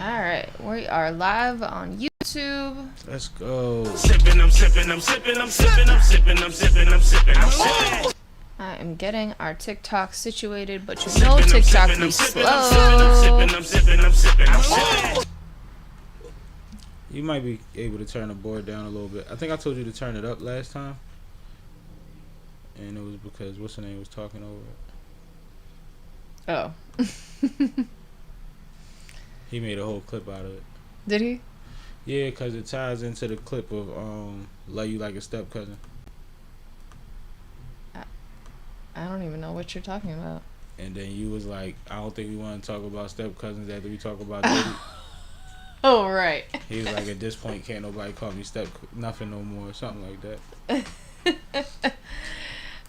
Alright, we are live on YouTube. Let's go. I am getting our TikTok situated, but you know TikTok be slow. You might be able to turn the board down a little bit. I think I told you to turn it up last time. And it was because what's her name was talking over it. Oh. He made a whole clip out of it. Did he? Yeah, because it ties into the clip of Love You Like a Step Cousin. I don't even know what you're talking about. And then you was like, I don't think we want to talk about step cousins after we talk about Diddy. Oh, right. He was like, at this point, can't nobody call me step nothing no more, or something like that.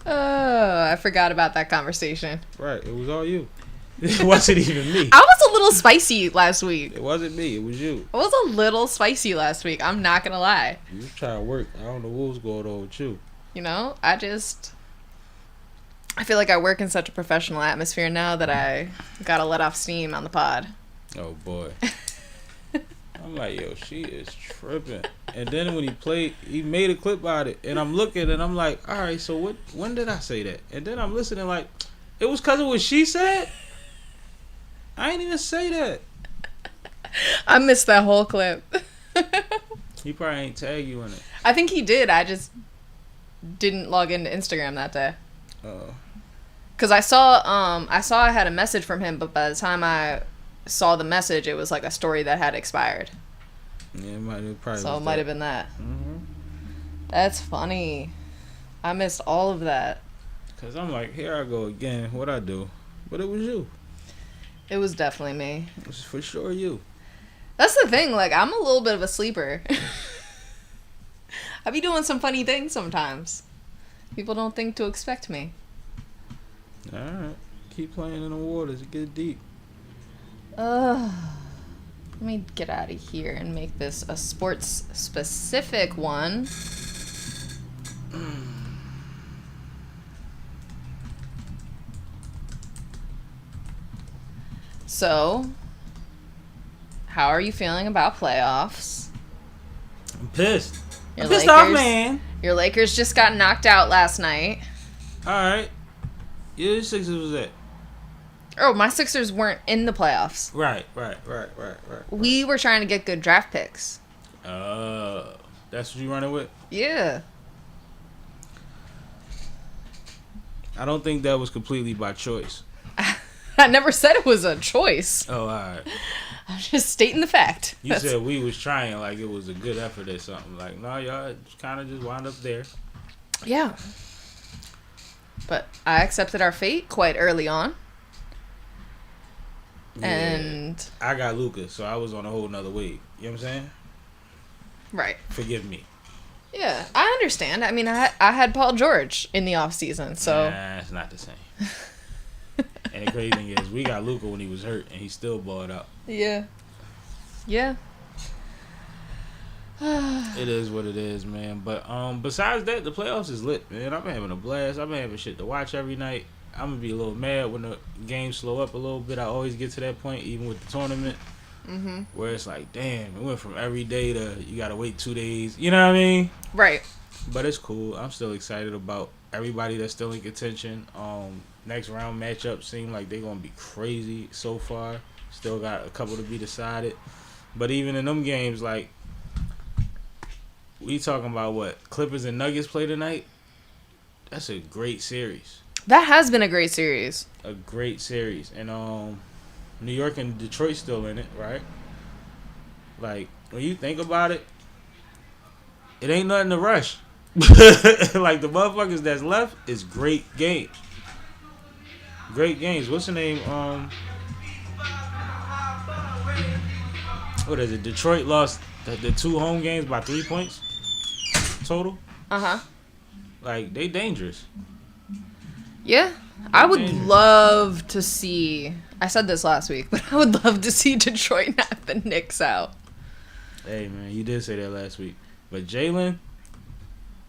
Oh, I forgot about that conversation. Right, it was all you. It wasn't even me. I was a little spicy last week. It wasn't me, it was you. I was a little spicy last week. I'm not going to lie. You was trying to work. I don't know what was going on with you. You know, I feel like I work in such a professional atmosphere now that I got to let off steam on the pod. Oh, boy. I'm like, yo, she is tripping. And then when he made a clip about it, and I'm looking, and I'm like, all right, so when did I say that? And then I'm listening like, it was because of what she said? I ain't even say that. I missed that whole clip. He probably ain't tag you in it. I think he did. I just didn't log into Instagram that day. Oh. Because I saw I had a message from him, but by the time I saw the message, it was like a story that had expired. Yeah, it might have been that. Mm-hmm. That's funny. I missed all of that. Because I'm like, here I go again. What'd I do? But it was you. It was definitely me. It was for sure you. That's the thing. Like, I'm a little bit of a sleeper. I be doing some funny things sometimes. People don't think to expect me. All right. Keep playing in the waters. It get deep. Let me get out of here and make this a sports-specific one. So, how are you feeling about playoffs? I'm pissed. Your I'm pissed off, man. Your Lakers just got knocked out last night. All right. Yeah, the Sixers was that. Oh, my Sixers weren't in the playoffs. Right. We were trying to get good draft picks. That's what you running with? Yeah. I don't think that was completely by choice. I never said it was a choice. Oh, all right. I'm just stating the fact. You said we was trying like it was a good effort or something. Like, no, y'all kind of just wound up there. Yeah. But I accepted our fate quite early on. Yeah. And I got Luka, so I was on a whole nother wave. You know what I'm saying? Right. Forgive me. Yeah, I understand. I mean, I had Paul George in the offseason, so... Nah, it's not the same. And the crazy thing is, we got Luka when he was hurt, and he still balled out. Yeah. Yeah. It is what it is, man. But besides that, the playoffs is lit, man. I've been having a blast. I've been having shit to watch every night. I'm going to be a little mad when the games slow up a little bit. I always get to that point, even with the tournament, where it's like, damn, it went from every day to you got to wait 2 days. You know what I mean? Right. But it's cool. I'm still excited about everybody that's still in contention. Next round matchups seem like they're going to be crazy so far. Still got a couple to be decided. But even in them games, like, we talking about what? Clippers and Nuggets play tonight? That's a great series. That has been a great series. A great series. And New York and Detroit still in it, right? Like, when you think about it, it ain't nothing to rush. Like, the motherfuckers that's left is great games. Great games. What's the name? What is it? Detroit lost the 2 home games by 3 points total. Uh-huh. Like, they dangerous. Yeah. I would love to see... I said this last week, but I would love to see Detroit knock the Knicks out. Hey, man, you did say that last week. But Jalen,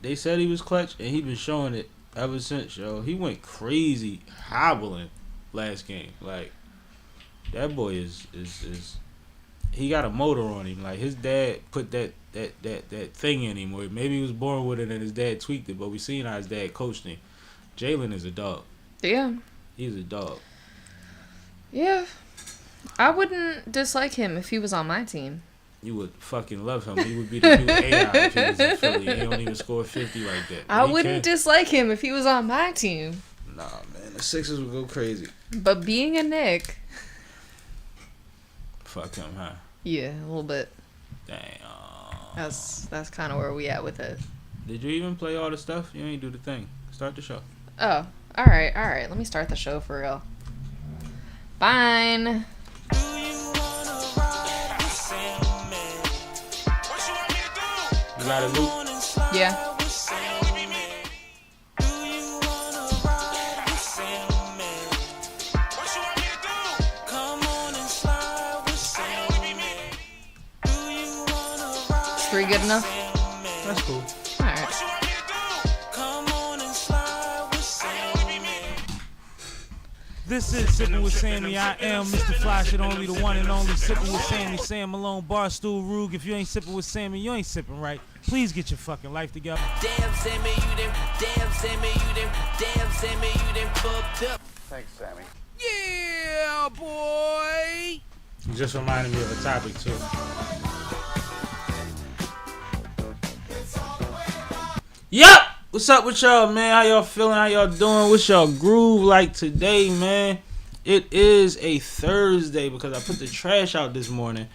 they said he was clutch, and he been showing it ever since, yo. He went crazy hobbling last game. Like, that boy is he got a motor on him. Like his dad put that thing in him, or maybe he was born with it and his dad tweaked it. But we seen how his dad coached him. Jalen is a dog. Yeah. He's a dog. Yeah. I wouldn't dislike him if he was on my team. You would fucking love him. He would be the new AI if he was in Philly. He don't even score 50 like that. I wouldn't dislike him if he was on my team. Nah, man. The Sixers would go crazy. But being a Knick... Fuck him, huh? Yeah, a little bit. Damn. That's kind of where we at with it. Did you even play all the stuff? You ain't do the thing. Start the show. Oh, all right. Let me start the show for real. Fine. You got a loop? Yeah. Is 3 good enough? That's cool. All right. This is Sippin' with Sammy. I am Mr. Flash, it only the one and only Sippin' with Sammy. Sam Malone, Barstool Rug. If you ain't sippin' with Sammy, you ain't sippin' right. Please get your fucking life together. Damn Sammy, you done fucked up. Thanks, Sammy. Yeah, boy. You just reminded me of a topic, too. Yup! What's up with y'all, man? How y'all feeling? How y'all doing? What's y'all groove like today, man? It is a Thursday because I put the trash out this morning.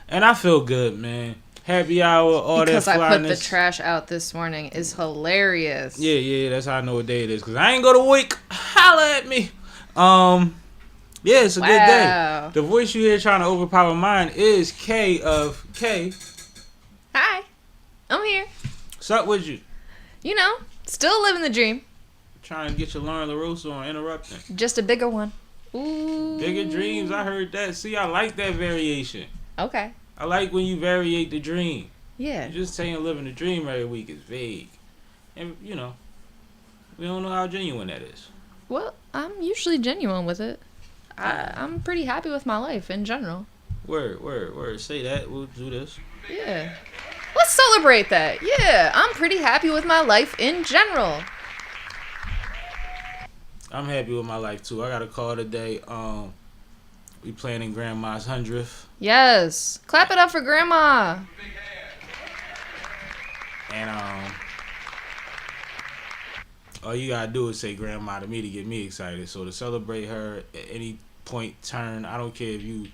And I feel good, man. Happy hour, all because that flyness. I put the trash out this morning is hilarious. Yeah, that's how I know what day it is. Because I ain't go to work. Holla at me. Yeah, it's a good day. The voice you hear trying to overpower mine is K of K. Hi. I'm here. What's up with you? You know, still living the dream. Trying to get your Lauren LaRosa on interrupting. Just a bigger one. Ooh. Bigger dreams, I heard that. See, I like that variation. Okay. I like when you variate the dream. Yeah. Just saying living the dream every week is vague. And, you know, we don't know how genuine that is. Well, I'm usually genuine with it. I'm pretty happy with my life in general. Word. Say that. We'll do this. Yeah. Let's celebrate that. Yeah, I'm pretty happy with my life in general. I'm happy with my life, too. I got a call today. We planning Grandma's 100th. Yes. Clap it up for Grandma. And, all you gotta do is say Grandma to me to get me excited. So to celebrate her at any point turn, I don't care if you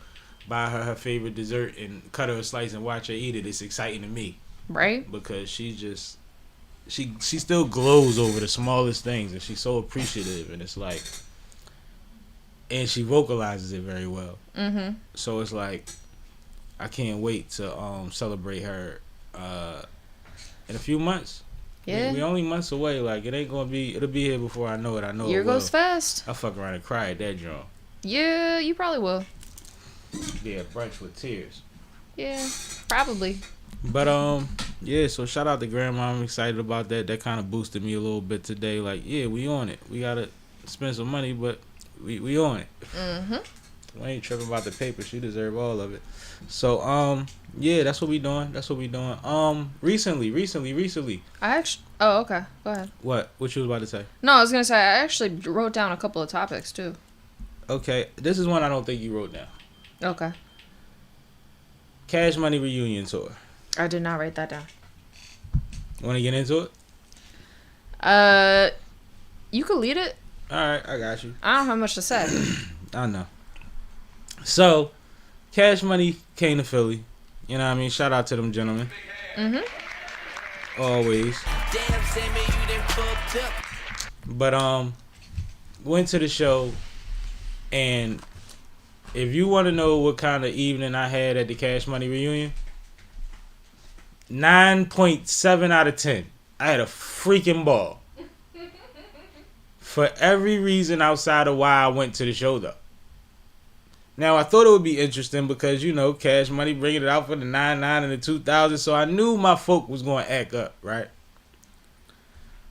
buy her favorite dessert and cut her a slice and watch her eat it, it's exciting to me. Right? Because she still glows over the smallest things, and she's so appreciative, and it's like, and she vocalizes it very well. Mm-hmm. So it's like, I can't wait to celebrate her in a few months. Yeah. We only months away. Like, it ain't gonna be. It'll be here before I know it. I know Year it will. goes fast. I'll fuck around and cry at that drum. Yeah, you probably will. Yeah, brunch with tears. Yeah, probably. But yeah. So shout out to Grandma. I'm excited about that. That kind of boosted me a little bit today. Like, yeah, we on it. We gotta spend some money, but we on it. Mm-hmm. We ain't tripping about the paper. She deserve all of it. So yeah, that's what we doing. Recently. I actually. Oh, okay. Go ahead. What you was about to say? No, I was gonna say I actually wrote down a couple of topics too. Okay, this is one I don't think you wrote down. Okay. Cash Money reunion tour. I did not write that down. Want to get into it? You could lead it. All right, I got you. I don't have much to say. I know. So, Cash Money came to Philly. You know what I mean? Shout out to them gentlemen. Mm-hmm. Always. Damn Sammy, you done fucked up. But went to the show, and if you want to know what kind of evening I had at the Cash Money reunion, 9.7 out of 10. I had a freaking ball. For every reason outside of why I went to the show, though. Now, I thought it would be interesting because, you know, Cash Money bringing it out for the 99 and the 2000, so I knew my folk was going to act up, right?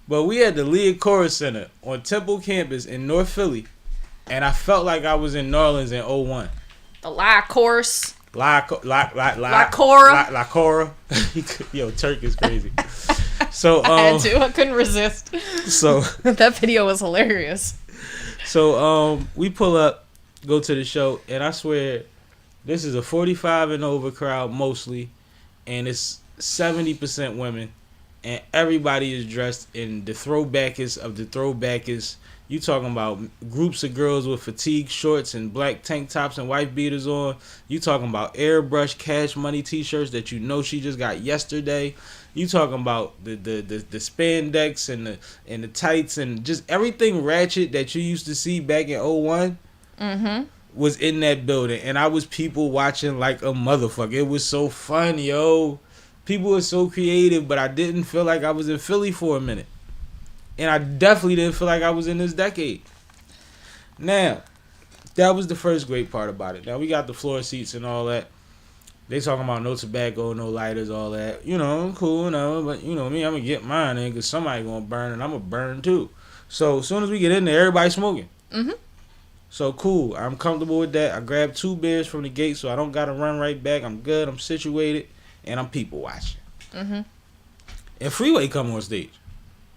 But we had the Leah Chorus Center on Temple campus in North Philly, and I felt like I was in New Orleans in 01. The lie course. La Cora. Yo, Turk is crazy. So I had to. I couldn't resist. So that video was hilarious. So we pull up, go to the show, and I swear this is a 45 and over crowd mostly, and it's 70% women, and everybody is dressed in the throwbackest of the throwbackest. You talking about groups of girls with fatigue shorts and black tank tops and wife beaters on. You talking about airbrush Cash Money t-shirts that you know she just got yesterday. You talking about the spandex and the tights and just everything ratchet that you used to see back in 01 was in that building. And I was people watching like a motherfucker. It was so fun, yo. People were so creative, but I didn't feel like I was in Philly for a minute. And I definitely didn't feel like I was in this decade. Now, that was the first great part about it. Now, we got the floor seats and all that. They talking about no tobacco, no lighters, all that. You know, cool, no. But, you know me, I'm going to get mine in because somebody going to burn and I'm going to burn too. So, as soon as we get in there, everybody's smoking. So, cool. I'm comfortable with that. I grabbed 2 beers from the gate so I don't got to run right back. I'm good. I'm situated. And I'm people watching. And Freeway come on stage.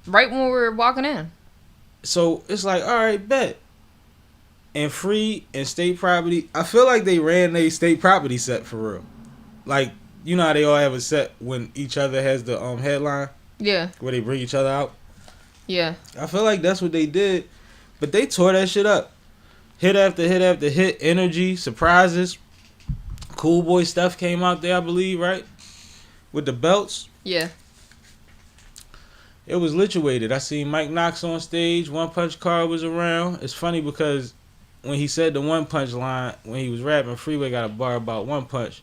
Right when we were walking in. So it's like, all right, bet. And Free and State Property, I feel like they ran their State Property set for real. Like, you know how they all have a set when each other has the headline? Yeah. Where they bring each other out? Yeah. I feel like that's what they did. But they tore that shit up. Hit after hit after hit. Energy, surprises. Cool Boy Steph came out there, I believe, right? With the belts. Yeah. It was lituated. I seen Mike Knox on stage. One Punch Card was around. It's funny because when he said the One Punch line, when he was rapping, Freeway got a bar about One Punch.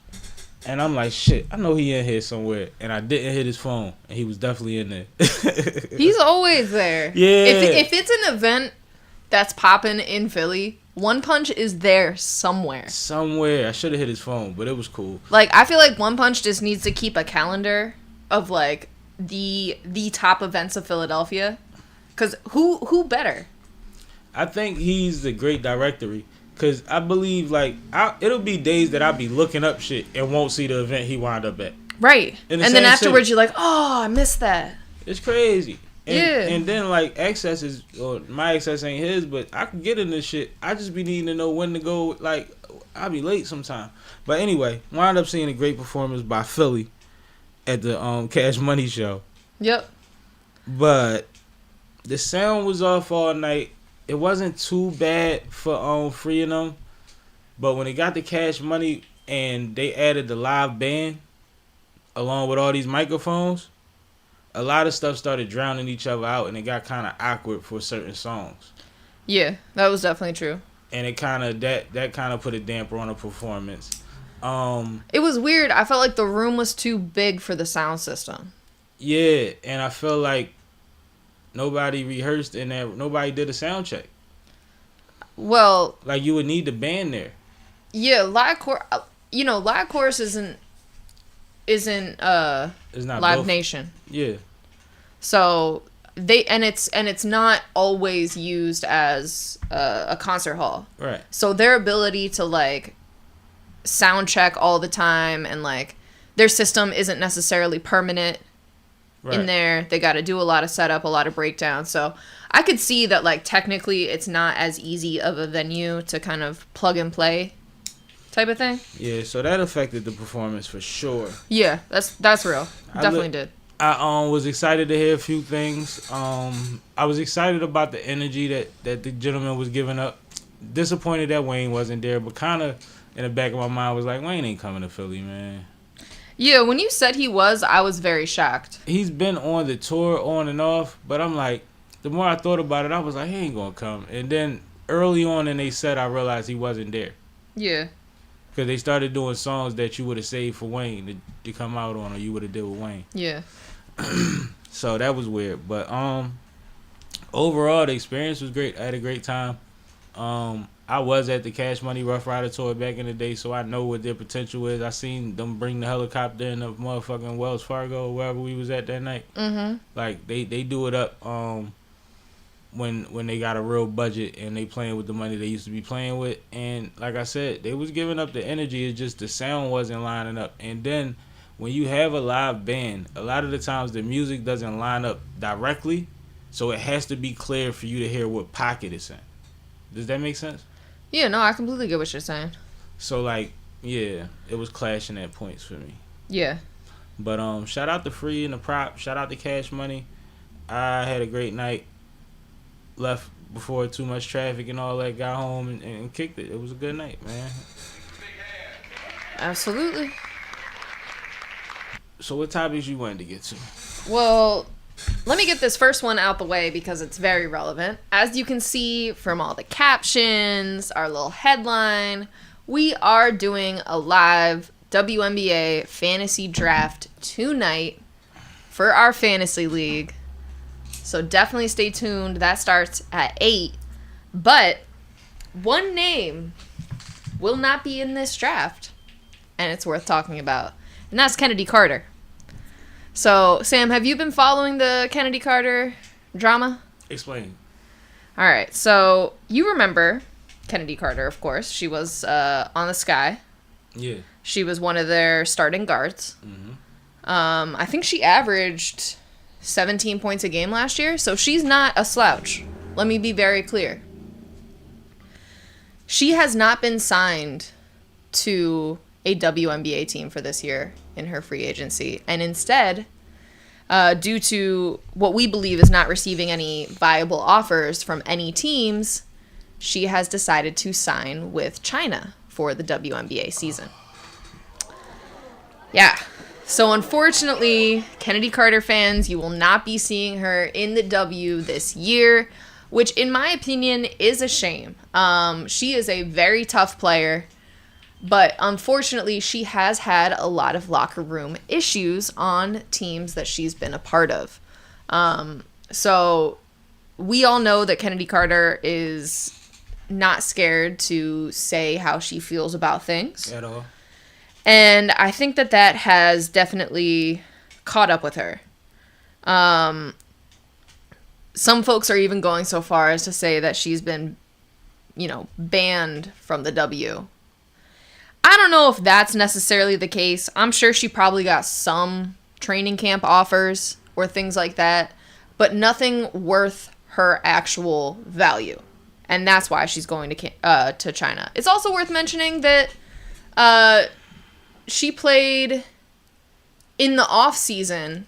And I'm like, shit, I know he in here somewhere. And I didn't hit his phone. And he was definitely in there. He's always there. Yeah. If it's an event that's popping in Philly, One Punch is there somewhere. Somewhere. I should have hit his phone, but it was cool. Like, I feel like One Punch just needs to keep a calendar of, like, the top events of Philadelphia, because who better? I think he's the great directory, because I believe like it'll be days that I'll be looking up shit and won't see the event he wound up at. Right, and then afterwards you're like, oh, I missed that. It's crazy. And, and then like access is, or my access ain't his, but I can get in this shit. I just be needing to know when to go. Like I'll be late sometime. But anyway, wound up seeing a great performance by Philly at the Cash Money show. Yep. But the sound was off all night. It wasn't too bad for Free and them. But when it got to Cash Money and they added the live band along with all these microphones, a lot of stuff started drowning each other out and it got kind of awkward for certain songs. Yeah, that was definitely true. And it kind of that kind of put a damper on the performance. It was weird. I felt like the room was too big for the sound system. Yeah, and I felt like nobody rehearsed and that nobody did a sound check. Well, like you would need the band there. Yeah, live chorus isn't it's not Live Nation. Yeah. So it's not always used as a concert hall. Right. So their ability to like sound check all the time and like their system isn't necessarily permanent in there. They got to do a lot of setup, a lot of breakdown. So I could see that like technically it's not as easy of a venue to kind of plug and play type of thing. Yeah, so that affected the performance for sure. Yeah, that's real. Definitely did. I was excited to hear a few things. I was excited about the energy that the gentleman was giving up. Disappointed that Wayne wasn't there, but kind of in the back of my mind was like, Wayne ain't coming to Philly, man. Yeah, when you said he was, I was very shocked. He's been on the tour on and off, but I'm like, the more I thought about it, I was like, he ain't gonna come. And then early on in they set, I realized he wasn't there. Yeah. Because they started doing songs that you would have saved for Wayne to come out on, or you would have did with Wayne. Yeah. So that was weird. But overall, the experience was great. I had a great time. I was at the Cash Money Rough Rider tour back in the day, so I know what their potential is. I seen them bring the helicopter in the motherfucking Wells Fargo or wherever we was at that night. Mm-hmm. Like, they do it up. when they got a real budget and they playing with the money they used to be playing with. And like I said, they was giving up the energy. It's just the sound wasn't lining up. And then when you have a live band, a lot of the times the music doesn't line up directly, so it has to be clear for you to hear what pocket it's in. Does that make sense? Yeah, no, I completely get what you're saying. So like, yeah, it was clashing at points for me. Yeah. But shout out to Free and the Prop. Shout out to Cash Money. I had a great night. Left before too much traffic and all that. Got home and kicked it. It was a good night, man. Absolutely. So what topics you wanted to get to? Well, let me get this first one out the way because it's very relevant. As you can see from all the captions, our little headline, we are doing a live WNBA fantasy draft tonight for our fantasy league. So definitely stay tuned. That starts at 8. But one name will not be in this draft, and it's worth talking about. And that's Kennedy Carter. So, Sam, have you been following the Kennedy Carter drama? Explain. All right. So, you remember Kennedy Carter, of course. She was on the Sky. Yeah. She was one of their starting guards. Mm-hmm. I think she averaged 17 points a game last year, so she's not a slouch. Let me be very clear. She has not been signed to a WNBA team for this year in her free agency, and instead, due to what we believe is not receiving any viable offers from any teams, she has decided to sign with China for the WNBA season. Yeah. So unfortunately, Kennedy Carter fans, you will not be seeing her in the W this year, which in my opinion is a shame. She is a very tough player, but unfortunately she has had a lot of locker room issues on teams that she's been a part of. So we all know that Kennedy Carter is not scared to say how she feels about things. At all. And I think that that has definitely caught up with her. Some folks are even going so far as to say that she's been, banned from the W. I don't know if that's necessarily the case. I'm sure she probably got some training camp offers or things like that, but nothing worth her actual value. And that's why she's going to China. It's also worth mentioning that she played in the off season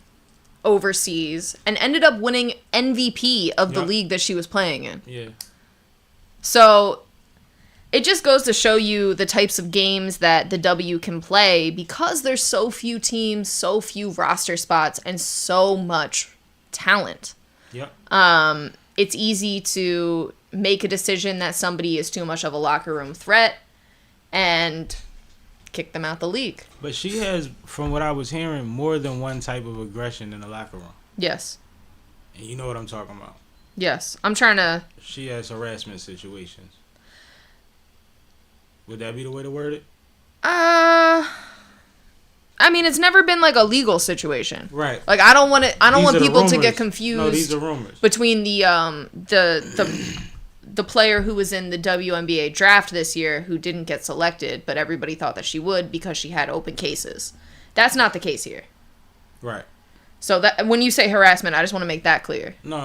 overseas and ended up winning MVP of the league that she was playing in. Yeah. So it just goes to show you the types of games that the W can play because there's so few teams, so few roster spots, and so much talent. Yep. It's easy to make a decision that somebody is too much of a locker room threat and kick them out the league. But she has, from what I was hearing, more than one type of aggression in the locker room. Yes. And you know what I'm talking about. Yes. I'm trying to... She has harassment situations. Would that be the way to word it? I mean, it's never been like a legal situation. Right. Like I don't want people to rumors. get confused. No, these are rumors. Between the player who was in the WNBA draft this year who didn't get selected, but everybody thought that she would because she had open cases. That's not the case here. Right. So that when you say harassment, I just want to make that clear. No.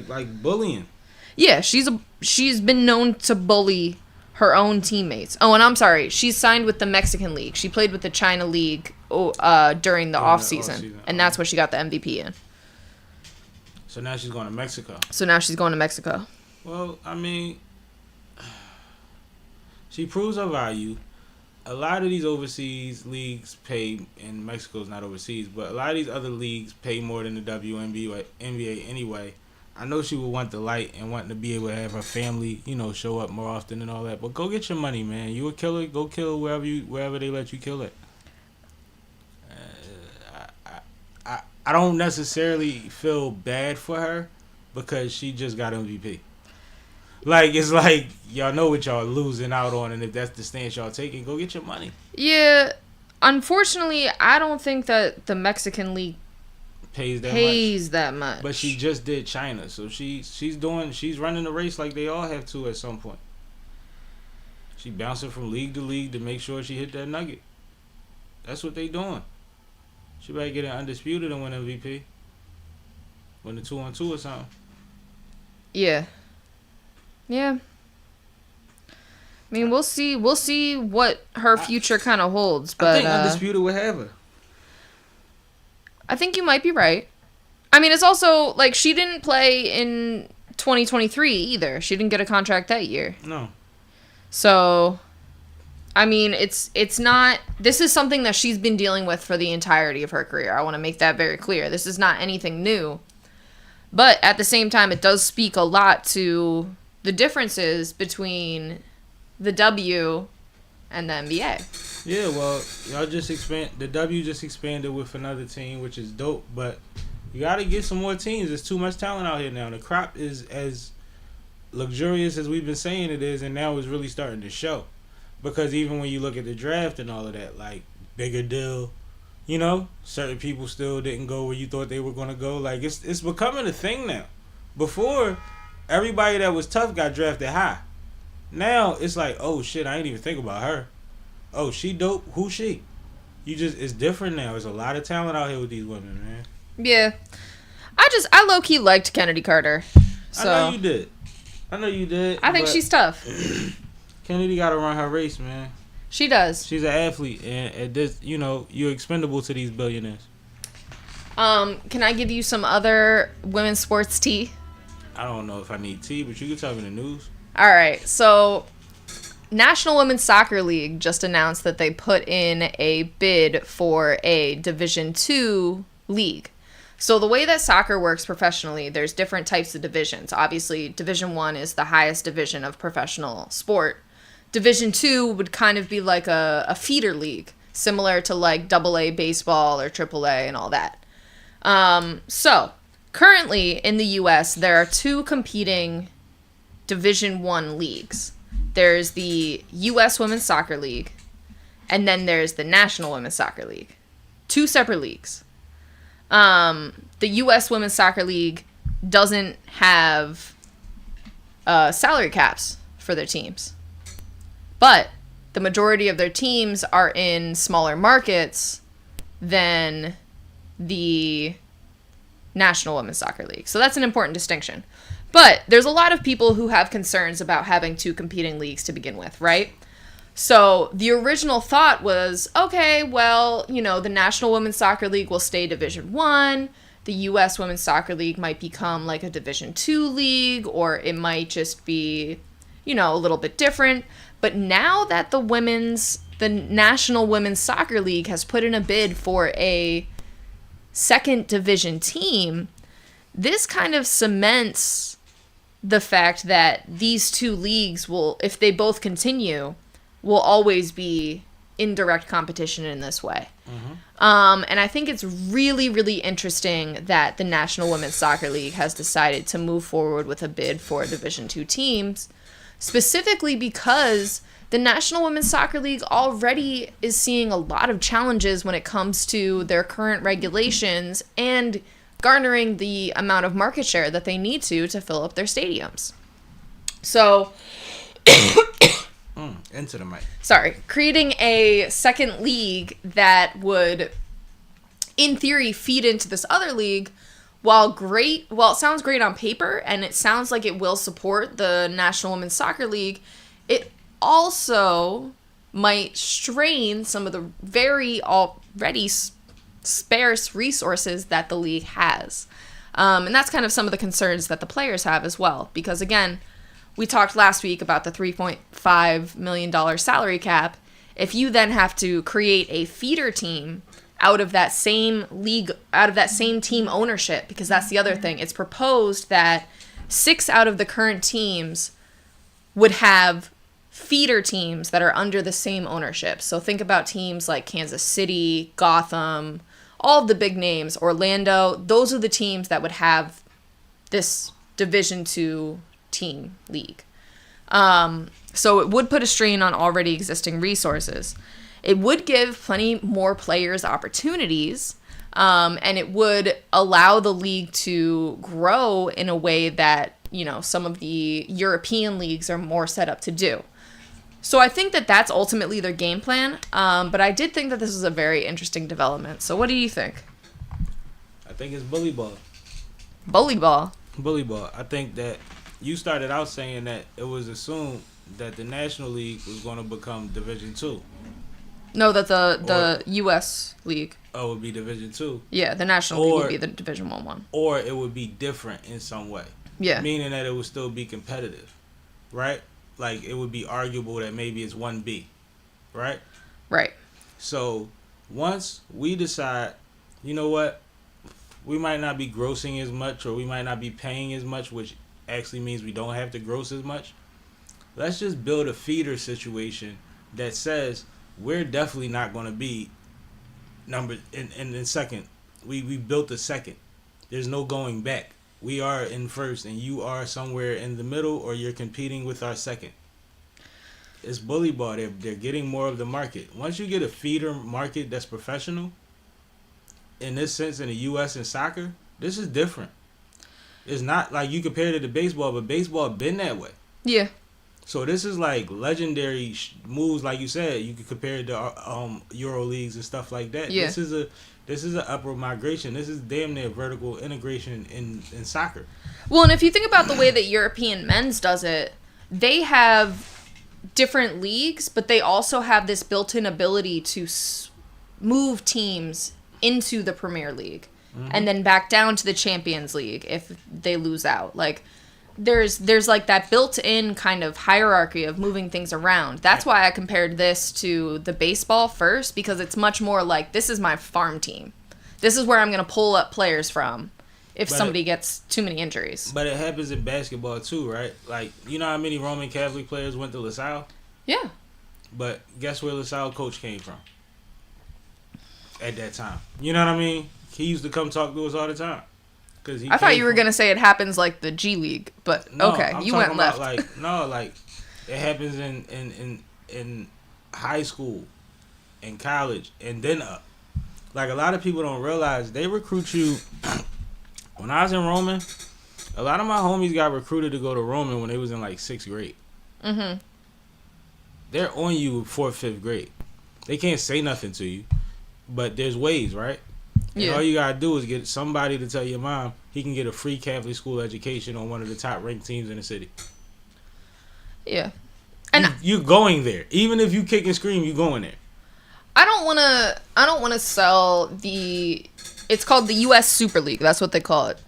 Like bullying. Yeah, she's been known to bully her own teammates. Oh, and I'm sorry, she's signed with the Mexican League. She played with the China League during the off season, and that's where she got the MVP in. So now she's going to Mexico. Well, I mean, she proves her value. A lot of these overseas leagues pay, and Mexico's not overseas, but a lot of these other leagues pay more than the WNBA anyway. I know she would want the light and want to be able to have her family, show up more often and all that. But go get your money, man. You a killer, go kill wherever they let you kill it. I don't necessarily feel bad for her because she just got MVP. Like, it's like, y'all know what y'all losing out on, and if that's the stance y'all taking, go get your money. Yeah, unfortunately, I don't think that the Mexican League pays that much. But she just did China, so she's running the race like they all have to at some point. She bouncing from league to league to make sure she hit that nugget. That's what they doing. She better get an undisputed and win MVP. Win the 2-on-2 or something. Yeah. I mean, we'll see what her future kind of holds, but I think undisputed would have her. I think you might be right. I mean, it's also like she didn't play in 2023 either. She didn't get a contract that year. No. So, I mean, it's not. This is something that she's been dealing with for the entirety of her career. I want to make that very clear. This is not anything new. But at the same time, it does speak a lot to the differences between the W and the NBA. Yeah, well, the W just expanded with another team, which is dope, but you got to get some more teams. There's too much talent out here now. The crop is as luxurious as we've been saying it is, and now it's really starting to show. Because even when you look at the draft and all of that, like, bigger deal, you know, certain people still didn't go where you thought they were going to go. Like, it's becoming a thing now. Before, everybody that was tough got drafted high. Now, it's like, oh, shit, I ain't even think about her. Oh, she dope. Who's she? It's different now. There's a lot of talent out here with these women, man. Yeah. I low-key liked Kennedy Carter. So. I know you did. I think she's tough. Kennedy got to run her race, man. She does. She's an athlete, and this, you know, you're expendable to these billionaires. Can I give you some other women's sports tea? I don't know if I need tea, but you can tell me the news. All right. So, National Women's Soccer League just announced that they put in a bid for a Division II league. So the way that soccer works professionally, there's different types of divisions. Obviously, Division I is the highest division of professional sport. Division II would kind of be like a feeder league, similar to like AA baseball or AAA and all that. So, currently in the U.S., there are two competing Division I leagues. There's the U.S. Women's Soccer League, and then there's the National Women's Soccer League. Two separate leagues. The U.S. Women's Soccer League doesn't have salary caps for their teams. But the majority of their teams are in smaller markets than the National Women's Soccer League. So that's an important distinction. But there's a lot of people who have concerns about having two competing leagues to begin with, right? So the original thought was, okay, well, you know, the National Women's Soccer League will stay Division I. The U.S. Women's Soccer League might become like a Division II league, or it might just be, you know, a little bit different. But now that the National Women's Soccer League has put in a bid for a second division team, this kind of cements the fact that these two leagues will, if they both continue, will always be in direct competition in this way. Mm-hmm. And I think it's really, really interesting that the National Women's Soccer League has decided to move forward with a bid for Division II teams, specifically because the National Women's Soccer League already is seeing a lot of challenges when it comes to their current regulations and garnering the amount of market share that they need to fill up their stadiums. So... into the mic. Sorry. Creating a second league that would, in theory, feed into this other league, while it sounds great on paper, and it sounds like it will support the National Women's Soccer League, it also might strain some of the very already sparse resources that the league has. And that's kind of some of the concerns that the players have as well. Because, again, we talked last week about the $3.5 million salary cap. If you then have to create a feeder team out of that same league, out of that same team ownership, because that's the other thing. It's proposed that 6 out of the current teams would have feeder teams that are under the same ownership. So think about teams like Kansas City, Gotham, all of the big names, Orlando. Those are the teams that would have this Division II team league. So it would put a strain on already existing resources. It would give plenty more players opportunities, And it would allow the league to grow in a way that, some of the European leagues are more set up to do. So I think that that's ultimately their game plan. But I did think that this was a very interesting development. So what do you think? I think it's bully ball. Bully ball. Bully ball. I think that you started out saying that it was assumed that the National League was going to become Division 2. No, that the U.S. League. Oh, it would be Division 2. Yeah, the National League would be the Division 1 one. Or it would be different in some way. Yeah. Meaning that it would still be competitive, right? Like, it would be arguable that maybe it's 1B, right? Right. So, once we decide, you know what, we might not be grossing as much or we might not be paying as much, which actually means we don't have to gross as much. Let's just build a feeder situation that says we're definitely not going to be number in second. We built a second. There's no going back. We are in first and you are somewhere in the middle or you're competing with our second. It's bully ball. They're getting more of the market. Once you get a feeder market that's professional, in this sense in the U.S. and soccer, this is different. It's not like you compare it to baseball, but baseball been that way. Yeah. So this is like legendary moves, like you said. You could compare it to Euro leagues and stuff like that. Yeah. This is an upward migration. This is damn near vertical integration in soccer. Well, and if you think about the way that European men's does it, they have different leagues, but they also have this built-in ability to move teams into the Premier League and then back down to the Champions League if they lose out. Like, there's like that built-in kind of hierarchy of moving things around. That's why I compared this to the baseball first, because it's much more like, this is my farm team. This is where I'm going to pull up players from if somebody gets too many injuries. But it happens in basketball too, right? Like, you know how many Roman Catholic players went to LaSalle? Yeah. But guess where LaSalle coach came from at that time? You know what I mean? He used to come talk to us all the time. I thought you were going to say it happens like the G League, but no, okay, I'm you went left. Like it happens in high school, in college, and then up. Like, a lot of people don't realize they recruit you. When I was in Roman, a lot of my homies got recruited to go to Roman when they was in like 6th grade. Mm-hmm. They're on you 4th, 5th grade. They can't say nothing to you, but there's ways, right? And all you gotta do is get somebody to tell your mom he can get a free Catholic school education on one of the top ranked teams in the city. Yeah, and you're going there. Even if you kick and scream, you going there. I don't wanna sell the. It's called the U.S. Super League. That's what they call it.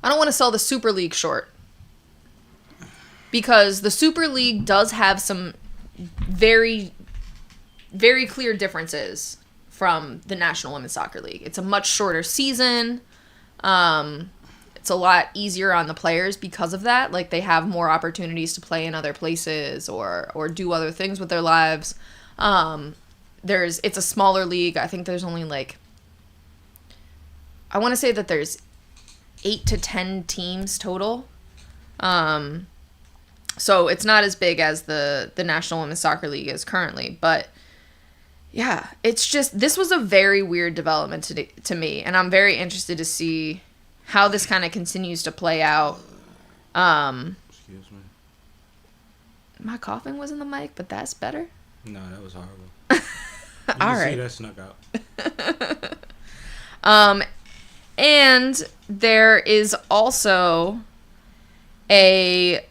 I don't want to sell the Super League short, because the Super League does have some very, very clear differences from the National Women's Soccer League. It's a much shorter season. It's a lot easier on the players because of that. Like, they have more opportunities to play in other places or do other things with their lives. It's a smaller league. I think there's only I want to say that there's 8 to 10 teams total. So it's not as big as the National Women's Soccer League is currently, but yeah, it's just, this was a very weird development to me, and I'm very interested to see how this kind of continues to play out. Excuse me. My coughing was in the mic, but that's better. No, that was horrible. You All can right. see that snuck out. And there is also a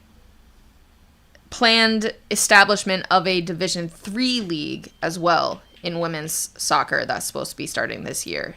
planned establishment of a Division 3 league as well in women's soccer that's supposed to be starting this year.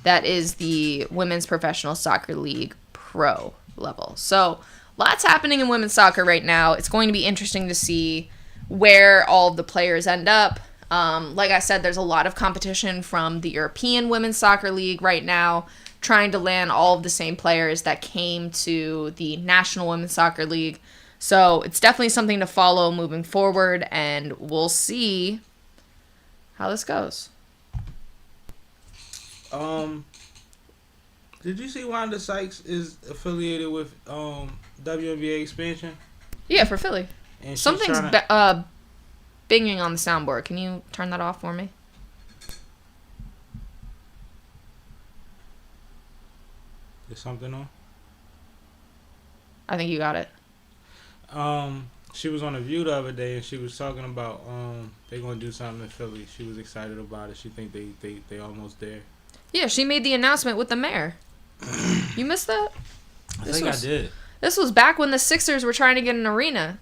That is the Women's Professional Soccer League Pro level. So, lots happening in women's soccer right now. It's going to be interesting to see where all of the players end up. Like I said, there's a lot of competition from the European Women's Soccer League right now, trying to land all of the same players that came to the National Women's Soccer League. So it's definitely something to follow moving forward, and we'll see how this goes. Did you see Wanda Sykes is affiliated with WNBA expansion? Yeah, for Philly. And Something's binging on the soundboard. Can you turn that off for me? Is something on? I think you got it. She was on The View the other day and she was talking about they gonna do something in Philly. She was excited about it. She think they almost there. Yeah, she made the announcement with the mayor. You missed that? I think I did. This was back when the Sixers were trying to get an arena.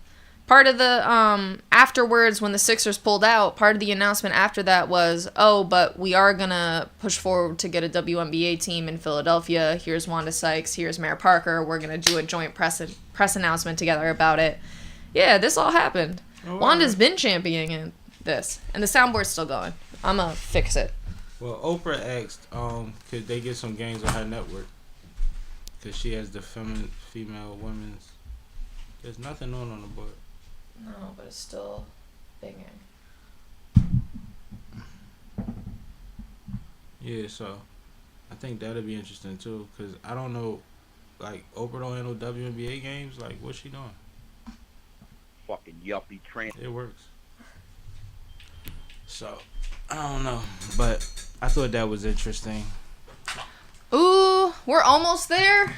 Part of the afterwards, when the Sixers pulled out, part of the announcement after that was, oh, but we are gonna push forward to get a WNBA team in Philadelphia. Here's Wanda Sykes. Here's Mayor Parker. We're gonna do a joint press announcement together about it. Yeah, this all happened. Oh, Wanda's been championing this, and the soundboard's still going. I'ma fix it. Well, Oprah asked, could they get some games on her network? Because she has the female women's. There's nothing on the board. No, but it's still banging. Yeah, so I think that'll be interesting too. Because I don't know, like, Oprah don't handle WNBA games. Like, what's she doing? Fucking yuppie train. It works. So, I don't know. But I thought that was interesting. Ooh, we're almost there.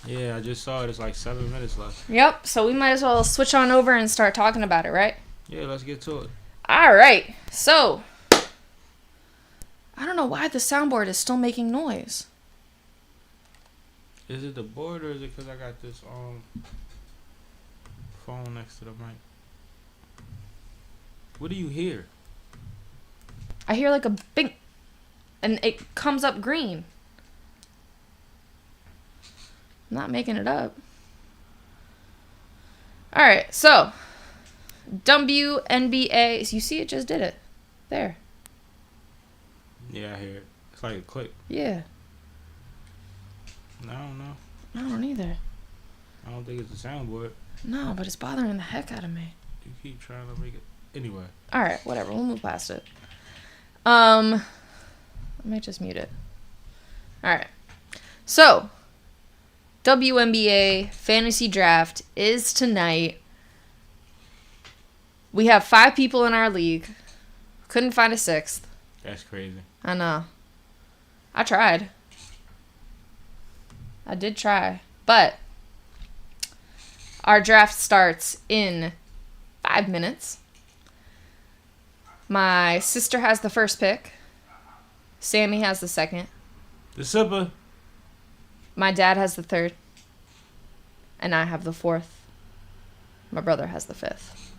Yeah, I just saw it. It's like 7 minutes left. Yep, so we might as well switch on over and start talking about it, right? Yeah, let's get to it. All right, so I don't know why the soundboard is still making noise. Is it the board or is it because I got this phone next to the mic? What do you hear? I hear like a bing, and it comes up green. I'm not making it up. All right, so WNBA. You see, it just did it. There. Yeah, I hear it. It's like a click. Yeah. I don't know. I don't either. I don't think it's a soundboard. No, but it's bothering the heck out of me. You keep trying to make it. Anyway. All right, whatever. We'll move past it. I might just mute it. All right. So, WNBA fantasy draft is tonight. We have 5 people in our league. Couldn't find a 6th. That's crazy. I know. I tried. I did try. But our draft starts in 5 minutes. My sister has the first pick. Sammy has the second. The Sipper. My dad has the third. And I have the fourth. My brother has the fifth.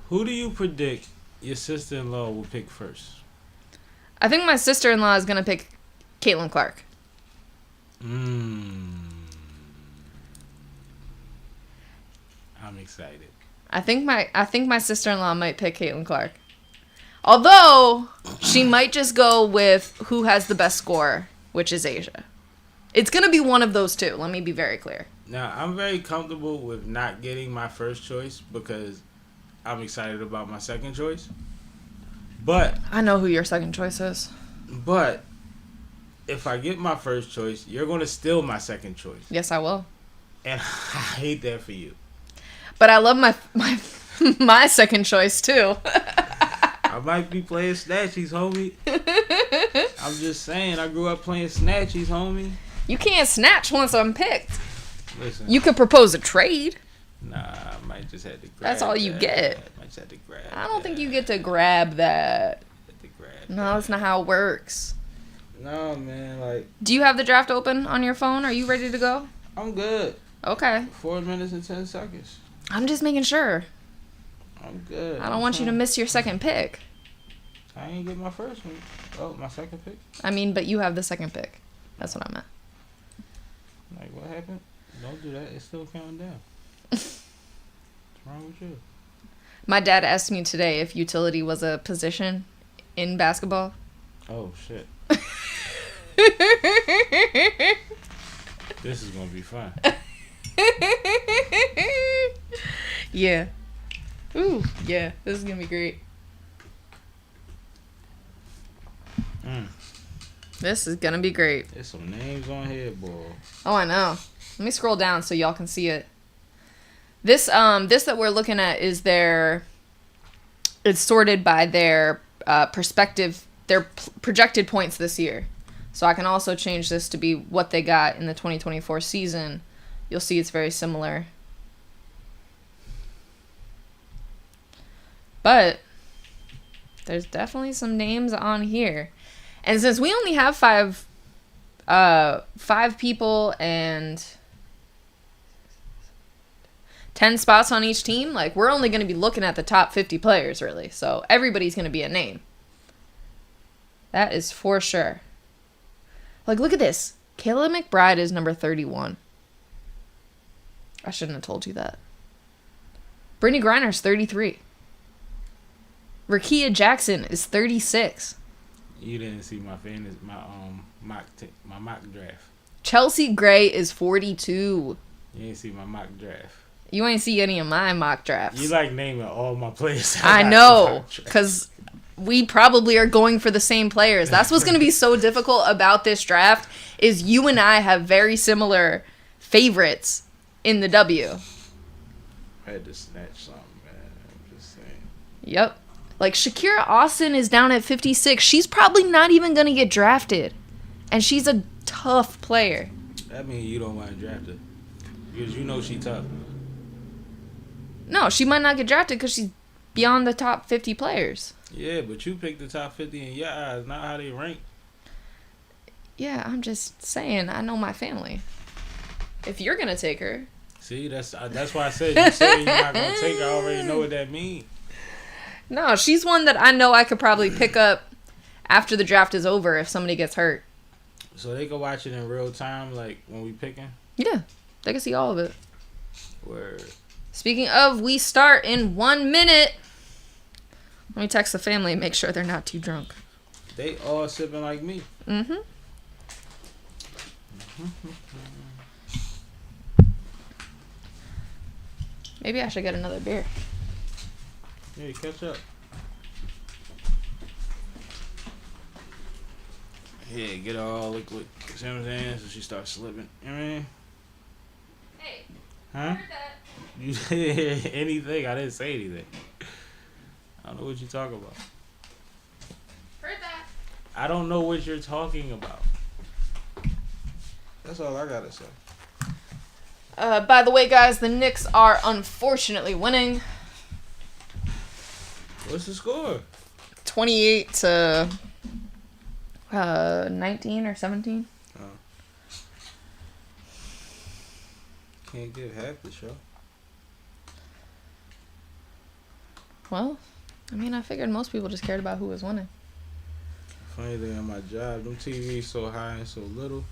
Who do you predict your sister-in-law will pick first? I think my sister-in-law is going to pick Caitlin Clark. I'm excited. I think my sister-in-law might pick Caitlin Clark. Although, she might just go with who has the best score, which is Asia. It's going to be one of those two. Let me be very clear. Now, I'm very comfortable with not getting my first choice because I'm excited about my second choice. But I know who your second choice is. But if I get my first choice, you're going to steal my second choice. Yes, I will. And I hate that for you. But I love my second choice, too. I might be playing Snatchies, homie. I'm just saying, I grew up playing Snatchies, homie. You can't snatch once I'm picked. Listen. You could propose a trade. Nah, I might just have to grab That's all you that. get. I might just have to grab I don't think you get to grab that. No, that's not how it works. No, man, like... Do you have the draft open on your phone? Are you ready to go? I'm good. Okay. 4 minutes and 10 seconds. I'm just making sure. I'm good. I don't want you to miss your second pick. I ain't get my first one. Oh, my second pick? I mean, but you have the second pick. That's what I meant. Like, what happened? Don't do that. It's still counting down. What's wrong with you? My dad asked me today if utility was a position in basketball. Oh, shit. This is going to be fun. Yeah. Ooh, yeah. This is going to be great. This is going to be great. There's some names on here, boy. Oh, I know. Let me scroll down so y'all can see it. This that we're looking at is it's sorted by their perspective, their projected points this year. So I can also change this to be what they got in the 2024 season. You'll see it's very similar. But there's definitely some names on here. And since we only have five people and 10 spots on each team, like, we're only going to be looking at the top 50 players, really. So everybody's going to be a name. That is for sure. Like, look at this. Kayla McBride is number 31. I shouldn't have told you that. Brittany Griner's 33. Rakia Jackson is 36. You didn't see my mock draft. Chelsea Gray is 42. You didn't see my mock draft. You ain't see any of my mock drafts. You like naming all my players. I know, because we probably are going for the same players. That's what's going to be so difficult about this draft is you and I have very similar favorites in the W. I had to snatch something, man. I'm just saying. Yep. Like, Shakira Austin is down at 56. She's probably not even going to get drafted. And she's a tough player. That means you don't want to draft her. Because you know she tough. No, she might not get drafted because she's beyond the top 50 players. Yeah, but you picked the top 50 in your eyes, not how they rank. Yeah, I'm just saying, I know my family. If you're going to take her. See, that's why I said you say you're not going to take her. I already know what that means. No, she's one that I know I could probably pick up after the draft is over if somebody gets hurt. So they can watch it in real time, like when we picking? Yeah, they can see all of it. Word. Speaking of, we start in 1 minute. Let me text the family and make sure they're not too drunk. They all sipping like me. Mm-hmm. Maybe I should get another beer. Hey, catch up. Yeah, get her all liquid. See what I'm saying? So she starts slipping. You know what I mean? Hey, huh? I heard that. You said anything? I didn't say anything. I don't know what you're talking about. Heard that. I don't know what you're talking about. That's all I gotta say. By the way, guys, the Knicks are unfortunately winning. What's the score? 28 to 19 or 17. Oh. Can't give half the show. Well, I mean, I figured most people just cared about who was winning. Funny thing on my job, them TVs so high and so little.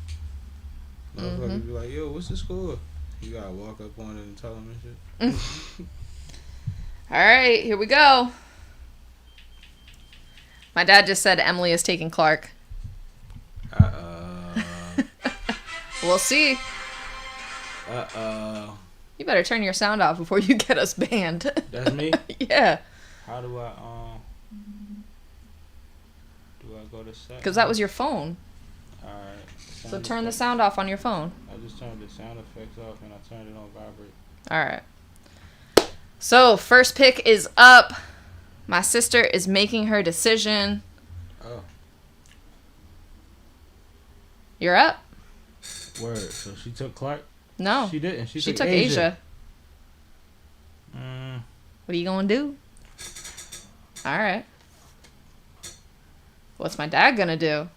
Motherfuckers be like, yo, what's the score? You gotta walk up on it and tell them and shit. All right, here we go. My dad just said Emily is taking Clark. We'll see. You better turn your sound off before you get us banned. That's me? Yeah. How do I go to settings? Because that was your phone. Alright. So turn the sound off on your phone. I just turned the sound effects off and I turned it on vibrate. Alright. So, first pick is up. My sister is making her decision. Oh. You're up? Word. So she took Clark? No. She didn't. She took Asia. What are you going to do? Alright. What's my dad going to do?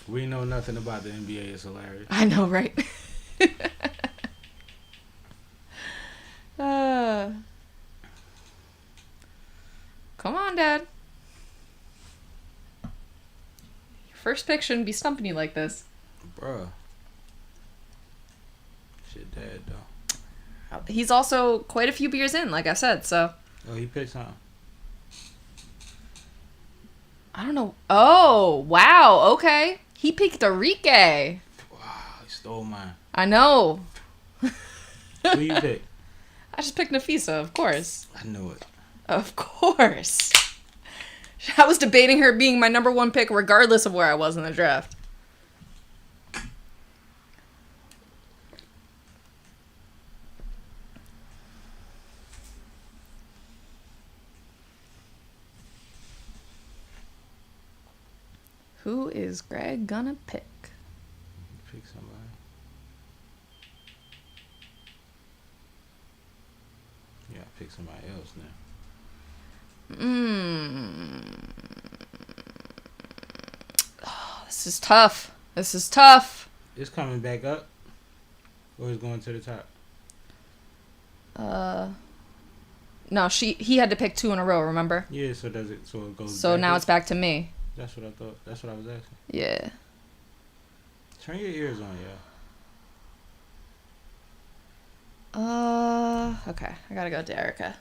We know nothing about the NBA. It's hilarious. I know, right? Come on, Dad. Your first pick shouldn't be stumping you like this. Bruh. Shit, Dad, though. He's also quite a few beers in, like I said, so. Oh, he picked something. I don't know. Oh, wow. Okay. He picked Enrique. Wow, he stole mine. I know. Who you pick? I just picked Nafisa, of course. I knew it. Of course. I was debating her being my number one pick regardless of where I was in the draft. Who is Greg gonna pick? Pick somebody. Yeah, pick somebody else now. Oh, this is tough. This is tough. It's coming back up, or it's going to the top. No, he had to pick 2 in a row. Remember? Yeah, so does it? So it goes. So back now up? it's back to me. That's what I thought. That's what I was asking. Yeah. Turn your ears on, Okay. I gotta go to Erica.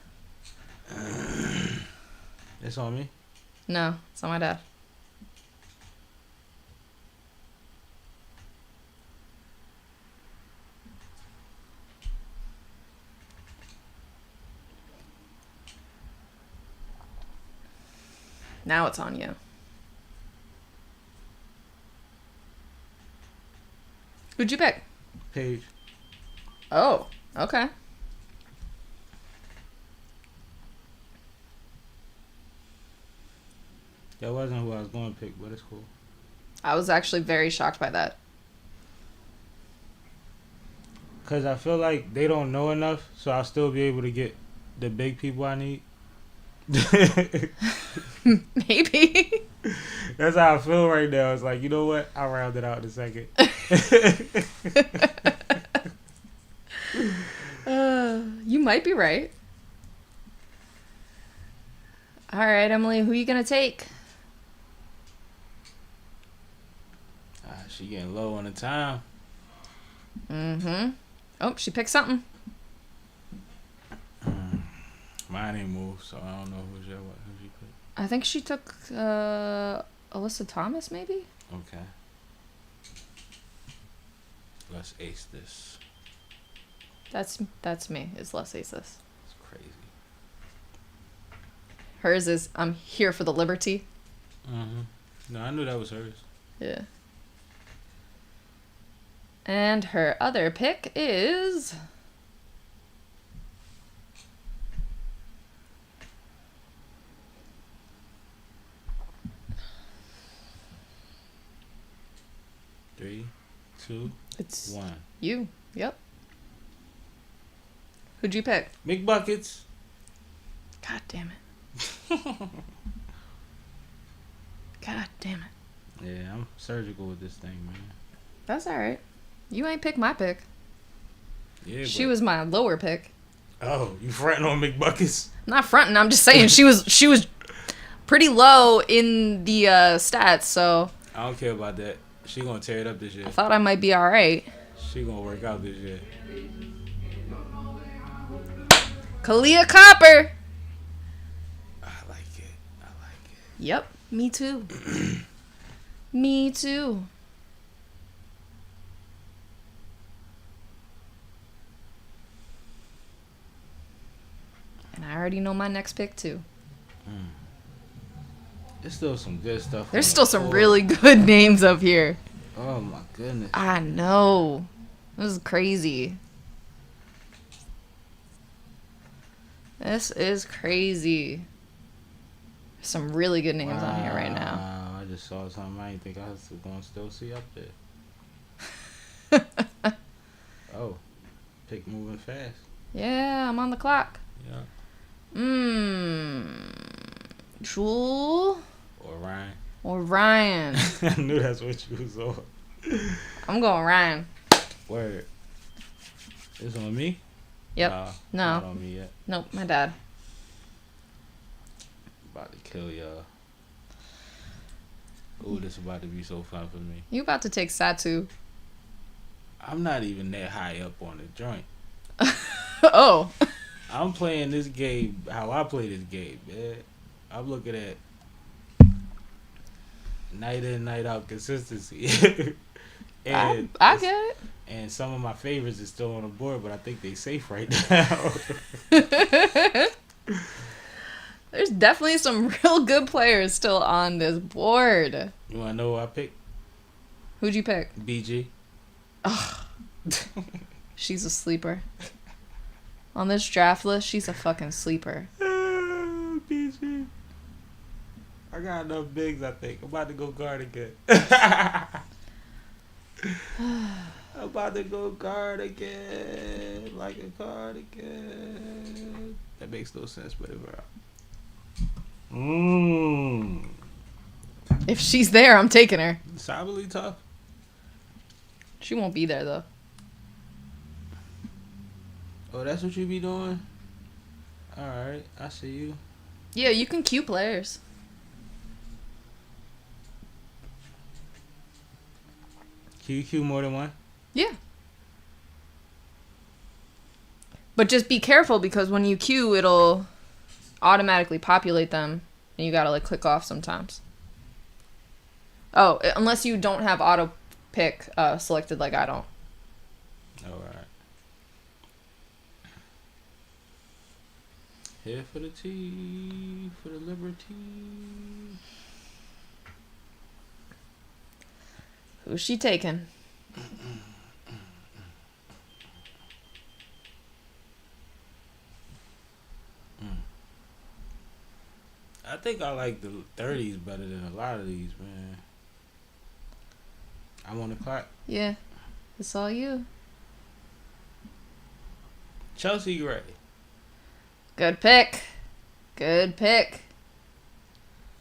It's on me. No, it's on my dad. Now it's on you. Who'd you pick? Paige. Oh, okay. That wasn't who I was going to pick, but it's cool. I was actually very shocked by that. Because I feel like they don't know enough, so I'll still be able to get the big people I need. Maybe. That's how I feel right now. It's like, you know what? I'll round it out in a second. You might be right. All right, Emily, who are you going to take? She getting low on the time. Mm-hmm. Oh, she picked something. Mine ain't moved, so I don't know who she picked. I think she took Alyssa Thomas, maybe? Okay. Let's ace this. That's me, is Let's Ace This. It's crazy. Hers is I'm here for the liberty. Mm-hmm. No, I knew that was hers. Yeah. And her other pick is... Three, two, It's 1. you. Yep. Who'd you pick? McBuckets. God damn it. God damn it. Yeah, I'm surgical with this thing, man. That's alright. You ain't picked my pick. Yeah, She was my lower pick. Oh, you fronting on McBuckets? Not fronting, I'm just saying she was pretty low in the stats, so I don't care about that. She gonna tear it up this year. I thought I might be alright. She gonna work out this year. Kalia Copper. I like it. I like it. Yep, me too. Me too. And I already know my next pick too. There's still some good stuff. There's on still the some board. really good names up here. Oh my goodness. I know. This is crazy. This is crazy. There's some really good names on here right now. Wow, I just saw something I didn't think I was gonna still see up there. Oh, pick moving fast. Yeah, I'm on the clock. Yeah. Jewel Or Ryan. or Ryan? I knew that's what you was on. I'm going Ryan. Word. It's on me? Yep. No. Not on me yet. Nope, my dad. About to kill y'all. Ooh, this is about to be so fun for me. You about to take Satu. I'm not even that high up on the joint. Oh. I'm playing this game how I play this game, man. I'm looking at night in, night out consistency. And I get it. And some of my favorites is still on the board, but I think they safe right now. There's definitely some real good players still on this board. You want to know who I picked? Who'd you pick? BG. She's a sleeper. On this draft list, she's a fucking sleeper. BG. I got enough bigs, I think. I'm about to go guard again. I'm about to go guard again. Like a cardigan. That makes no sense, but it's right. If she's there, I'm taking her. Sabally tough. She won't be there, though. Oh, that's what you be doing? Alright, I see you. Yeah, you can queue players. Can you queue more than one? Yeah. But just be careful because when you queue, it'll automatically populate them. And you gotta, like, click off sometimes. Oh, unless you don't have auto pick selected like I don't. Alright. Here for the tea, for the liberty. Who's she taking? I think I like the 30s better than a lot of these, man. I'm on the clock. Yeah, it's all you. Chelsea Gray. Good pick. Good pick.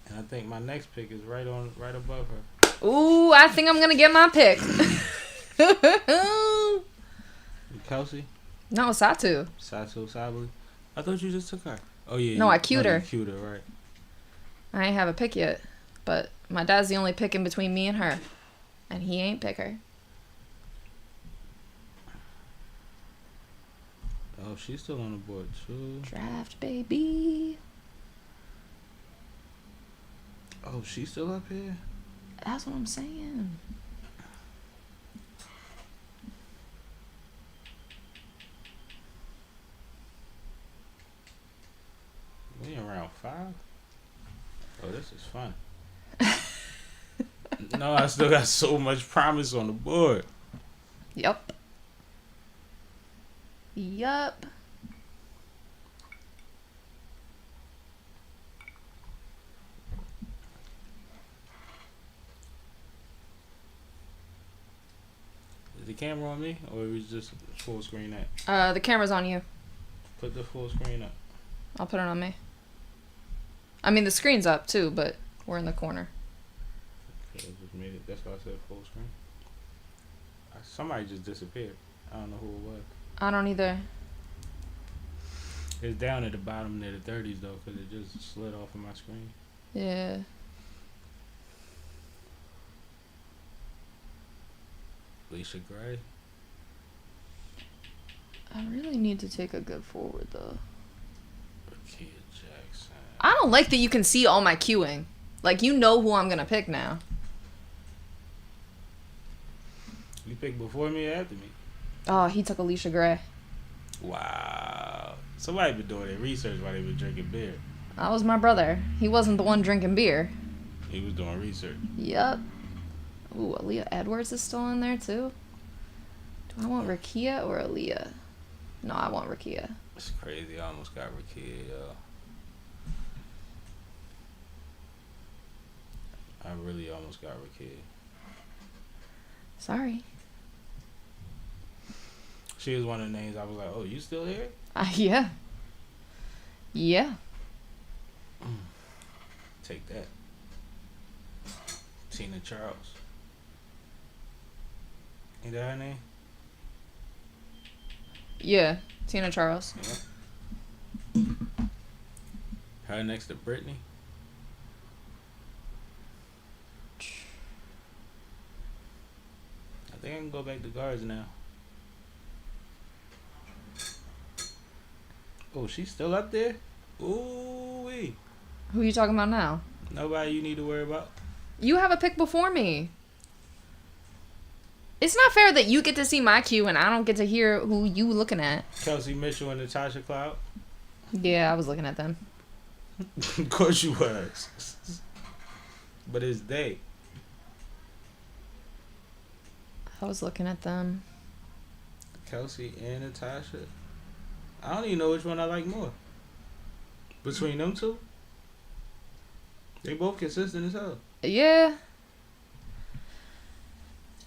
And I think my next pick is right above her. Ooh, I think I'm gonna get my pick. Kelsey? No, Satu. Sato Sabali. I thought you just took her. Oh yeah. No, I queued her. You queued her, right? I ain't have a pick yet, but my dad's the only pick in between me and her, and he ain't pick her. Oh, she's still on the board too. Draft, baby. Oh, she's still up here? That's what I'm saying. We in round 5? Oh, this is fun. No, I still got so much promise on the board. Yup. Yup. Is the camera on me, or is it just full screen that? The camera's on you. Put the full screen up. I'll put it on me. I mean, the screen's up too, but we're in the corner. Okay, I just made it. That's why I said full screen. Somebody just disappeared. I don't know who it was. I don't either. It's down at the bottom near the 30s though, because it just slid off of my screen. Yeah. Alicia Gray. I really need to take a good forward though. Kia Jackson. I don't like that you can see all my queuing. Like, you know who I'm gonna pick now. You picked before me or after me? Oh, he took Alicia Gray. Wow. Somebody been doing their research while they been drinking beer. That was my brother. He wasn't the one drinking beer. He was doing research. Yup. Ooh, Aaliyah Edwards is still in there too. Do I want Rakia or Aaliyah? No, I want Rakia. It's crazy. I almost got Rakia, yo. I really almost got Rakia. Sorry. She was one of the names I was like, oh, you still here? Yeah. Yeah. Take that. Tina Charles. Ain't that her name? Yeah. Tina Charles. Yeah. Her next to Brittany. I think I can go back to guards now. Oh, she's still up there? Ooh-wee. Who are you talking about now? Nobody you need to worry about? You have a pick before me. It's not fair that you get to see my queue and I don't get to hear who you looking at. Kelsey Mitchell and Natasha Cloud? Yeah, I was looking at them. Of course you was. But it's they. I was looking at them. Kelsey and Natasha. I don't even know which one I like more. Between them two? They both consistent as hell. Yeah.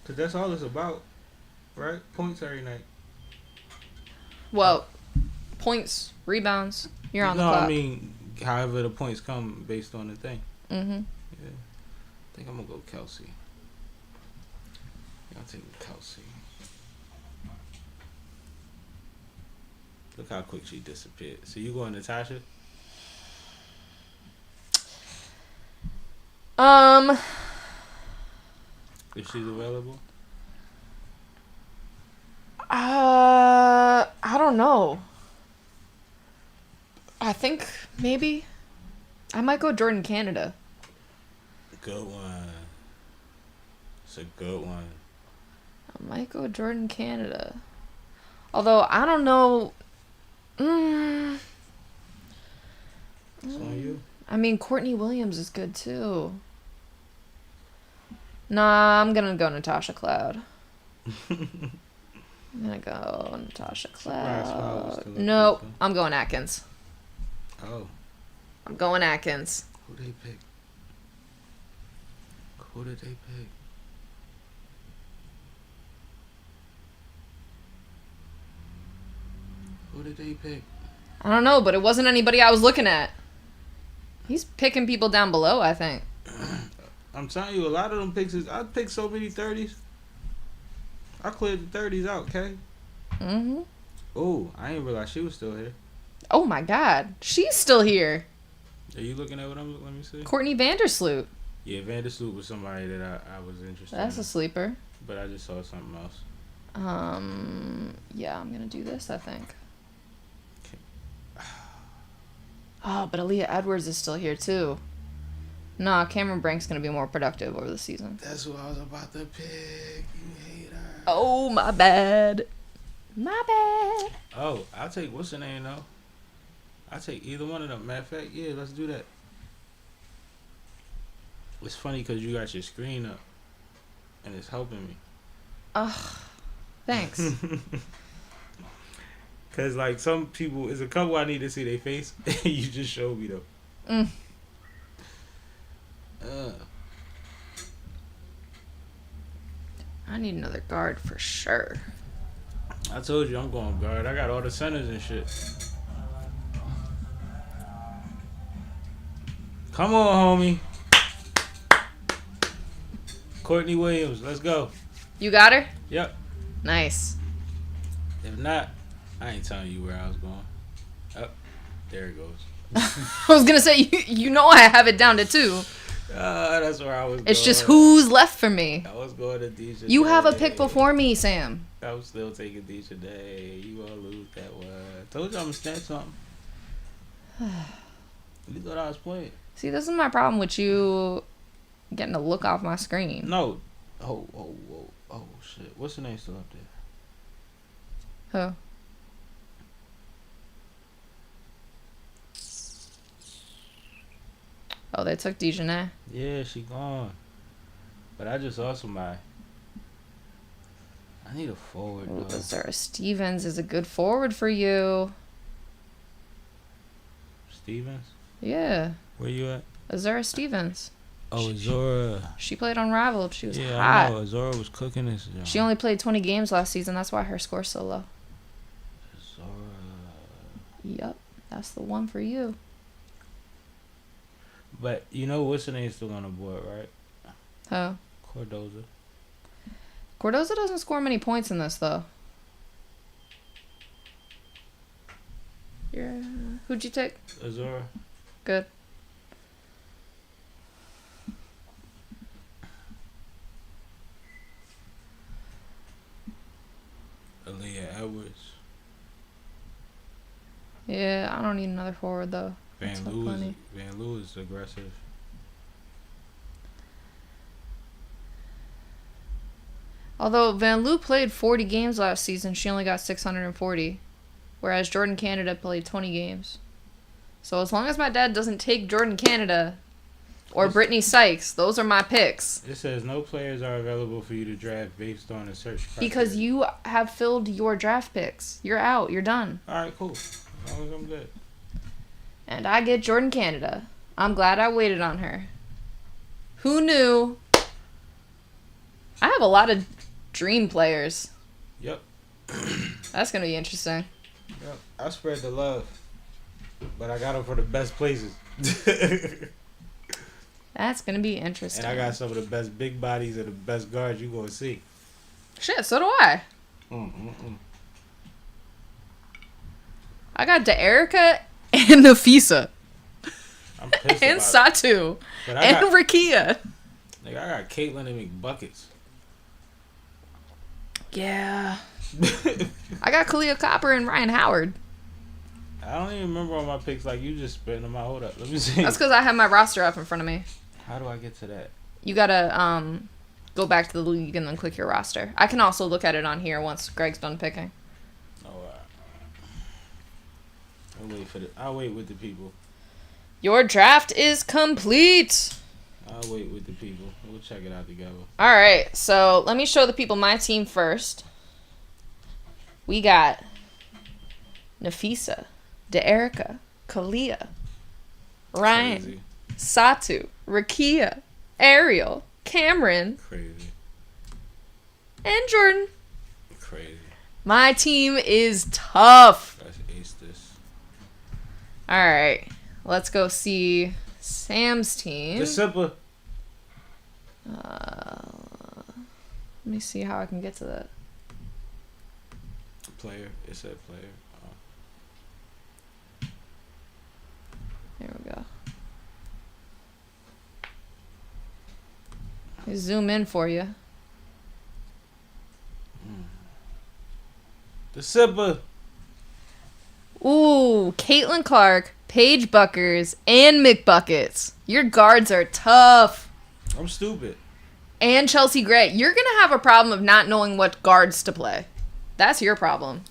Cause that's all it's about, right? Points every night. Well, points, rebounds. You're on the No, clock. I mean, however the points come based on the thing. Mm-hmm. Yeah. I think I'm gonna go Kelsey. I'll take Kelsey. Look how quick she disappeared. So you going Natasha? If she's available? I don't know. I think maybe I might go Jordan Canada. Good one. It's a good one. I might go Jordan Canada. Although I don't know. It's on you. I mean, Courtney Williams is good too. Nah, I'm gonna go Natasha Cloud. I'm gonna go Natasha Cloud. Nope, I'm going Atkins. Oh. I'm going Atkins. Who they pick? Who did they pick? Who did they pick? I don't know, but it wasn't anybody I was looking at. He's picking people down below, I think. I'm telling you, a lot of them picks is. I picked so many 30s. I cleared the 30s out, okay? Mm-hmm. Oh, I didn't realize she was still here. Oh my God, she's still here. Are you looking at what I'm? Let me see. Courtney Vandersloot. Yeah, Vandersloot was somebody that I was interested That's in. a sleeper. But I just saw something else. Yeah, I'm gonna do this, I think. Okay. Oh, but Aaliyah Edwards is still here too. Nah, Cameron Brank's gonna be more productive over the season. That's who I was about to pick. You hater. Oh, my bad. My bad. Oh, I'll take what's her name though. I'll take either one of them. Matter of fact, yeah, let's do that. It's funny because you got your screen up, and it's helping me. Ugh. Thanks. Cause like some people, there's a couple I need to see their face. You just showed me though. I need another guard for sure. I told you I'm going guard. I got all the centers and shit. Come on, homie. Courtney Williams, let's go. You got her? Yep. Nice. If not, I ain't telling you where I was going. Oh, there it goes. I was gonna say, you know I have it down to 2. That's where I was going. It's just who's left for me. I was going to Deja You Day. have a pick before me, Sam. I'm still taking Deja Day. You gonna lose that one. Told you I'm gonna snatch something. You thought I was playing. See, this is my problem with you getting a look off my screen. No. Oh, shit. What's the name still up there? Who? Oh, they took Dejanay. Yeah, she gone. But I just saw somebody. I need a forward, Ooh, though. Zara Stevens is a good forward for you. Stevens? Yeah, Where you at? Azura Stevens. Oh, Azora. She played on Rival. She was Yeah, hot. I know. Azora was cooking this. She only played 20 games last season. That's why her score's so low. Azora. Yep, that's the one for you. But you know what's the name still on the board, right? Oh, Cordoza. Cordoza doesn't score many points in this though. Yeah. Who'd you take? Azora. Good. Aaliyah Edwards. Yeah, I don't need another forward though. That's Van plenty. Loo is aggressive. Although Van Loo played 40 games last season, she only got 640. Whereas Jordan Canada played 20 games. So as long as my dad doesn't take Jordan Canada or Brittany Sykes, those are my picks. It says no players are available for you to draft based on a search criteria. Because you have filled your draft picks. You're out. You're done. Alright, cool. As long as I'm good. And I get Jordan Canada. I'm glad I waited on her. Who knew? I have a lot of dream players. Yep. That's going to be interesting. Yep. I spread the love. But I got them for the best places. That's going to be interesting. And I got some of the best big bodies and the best guards you going to see. Shit, so do I. I got De'Erica and Nafisa. I'm pissed And about it. Satu. But I And got, Rakia. nigga, I got Caitlyn and McBuckets. Yeah. I got Kalia Copper and Ryan Howard. I don't even remember all my picks like you just spitting them out. Hold up. Let me see. That's because I have my roster up in front of me. How do I get to that? You gotta go back to the league and then click your roster. I can also look at it on here once Greg's done picking. Oh, I'll wait with the people. Your draft is complete. I'll wait with the people. We'll check it out together. All right, so let me show the people my team first. We got Nafisa, De'Erica, Kalia, Ryan, Crazy. Satu, Rakia, Ariel, Cameron, Crazy. and Jordan. Crazy. My team is tough. Let's ace this. All right, let's go see Sam's team. The Sipper. Let me see how I can get to that. Player. It said player. There we go. Let me zoom in for you. The Sipper. Ooh, Caitlin Clark, Paige Buckers, and McBuckets. Your guards are tough. I'm stupid. And Chelsea Gray. You're going to have a problem of not knowing what guards to play. That's your problem.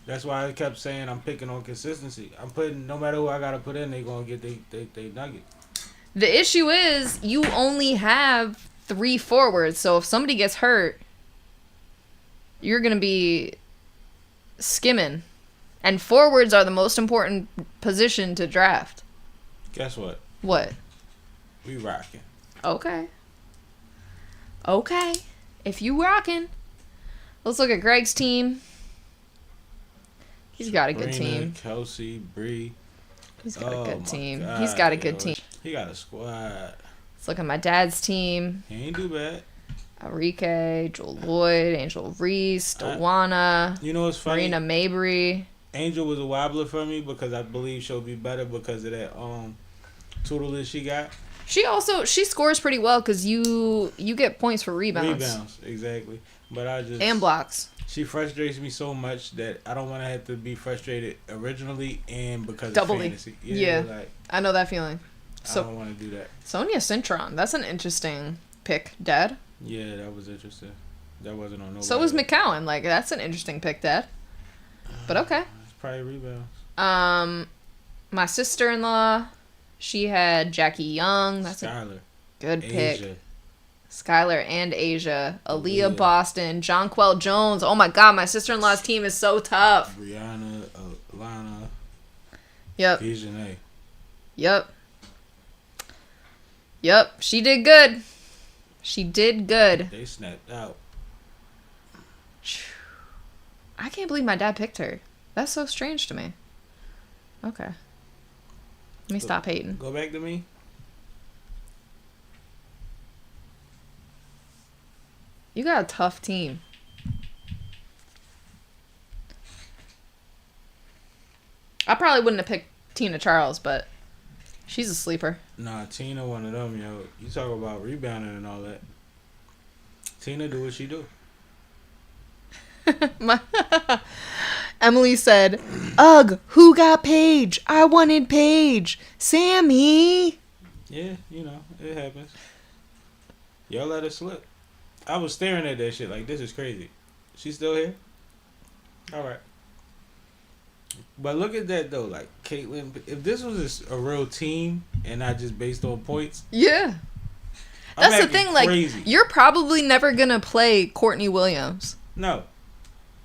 That's why I kept saying I'm picking on consistency. I'm putting, no matter who I got to put in, they going to get they nugget. The issue is you only have 3 forwards. So if somebody gets hurt, you're going to be skimming. And forwards are the most important position to draft. Guess what? What? We rocking. Okay. Okay. If you rocking. Let's look at Greg's team. He's got a good Sabrina, team. Kelsey, Bree. He's got a good my team. God, He's got a good team. He got a squad. Let's look at my dad's team. He ain't do bad. Enrique, Joel Lloyd, Angel Reese, Dewana, You know what's funny? Marina Mabry. Angel was a wobbler for me because I believe she'll be better because of that tutelage she got. She scores pretty well because you get points for rebounds. Exactly. But I just And blocks. She frustrates me so much that I don't want to have to be frustrated originally and because Doubly. of fantasy. Yeah. Like, I know that feeling. I So don't want to do that. Sonia Cintron. That's an interesting pick, Dad. Yeah, that was interesting. That wasn't on nobody. So was McCowan. Like, that's an interesting pick, Dad. But okay. It's probably rebounds. My sister-in-law, she had Jackie Young. That's a Skylar. good pick. Asia. Skylar and Asia. Aaliyah Boston. Jonquel Jones. Oh my God, my sister-in-law's team is so tough. Brianna, Alana. Yep. Visionay. Yep. She did good. She did good. They snapped out. I can't believe my dad picked her. That's so strange to me. Okay. Let me stop hating. Go back to me. You got a tough team. I probably wouldn't have picked Tina Charles, but she's a sleeper. Nah, Tina one of them, yo. You talk about rebounding and all that. Tina do what she do. Emily said, "Ugh, who got Paige? I wanted Paige. Sammy." Yeah, you know, it happens. Y'all let her slip. I was staring at that shit like, this is crazy. She's still here? Alright. But look at that, though. Like, Caitlyn, if this was a real team and not just based on points. Yeah. I'm That's the thing. Like, crazy. you're probably never going to play Courtney Williams No.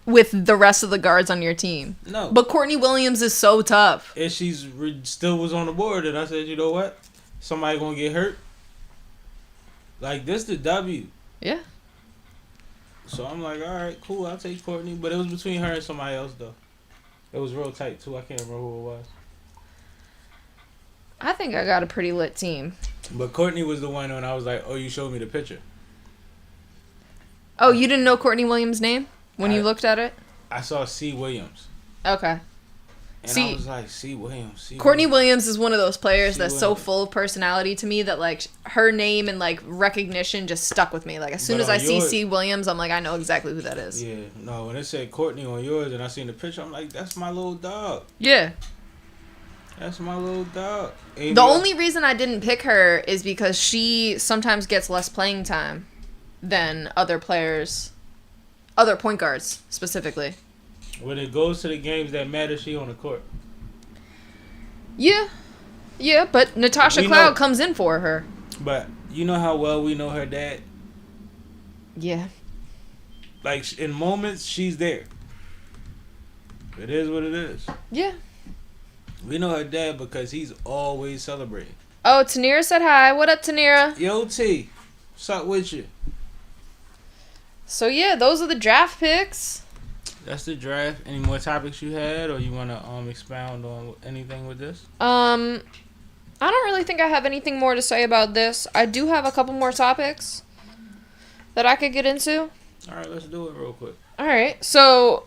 with the rest of the guards on your team. No. But Courtney Williams is so tough. And still was on the board, and I said, you know what? somebody gonna get hurt. Like, this the W. Yeah. So I'm like, all right, cool. I'll take Courtney. But it was between her and somebody else, though. It was real tight, too. I can't remember who it was. I think I got a pretty lit team. But Courtney was the one when I was like, oh, you showed me the picture. Oh, you didn't know Courtney Williams' name when you looked at it? I saw C. Williams. Okay. And I was like, C. Williams. Courtney Williams is one of those players that's so full of personality to me that, like, her name and, like, recognition just stuck with me. Like, as soon as I see C. Williams, I'm like, I know exactly who that is. Yeah. No, when it said Courtney on yours and I seen the picture, I'm like, that's my little dog. Yeah. That's my little dog. The only reason I didn't pick her is because she sometimes gets less playing time than other players, other point guards specifically. When it goes to the games that matter, she on the court. Yeah, but Natasha Cloud comes in for her. But you know how well we know her dad? Yeah. Like, in moments, she's there. It is what it is. Yeah. We know her dad because he's always celebrating. Oh, Tanira said hi. What up, Tanira? Yo, T. What's up with you? So, yeah, those are the draft picks. That's the draft. Any more topics you had, or you want to expound on anything with this? I don't really think I have anything more to say about this. I do have a couple more topics that I could get into. All right, let's do it real quick. All right. So,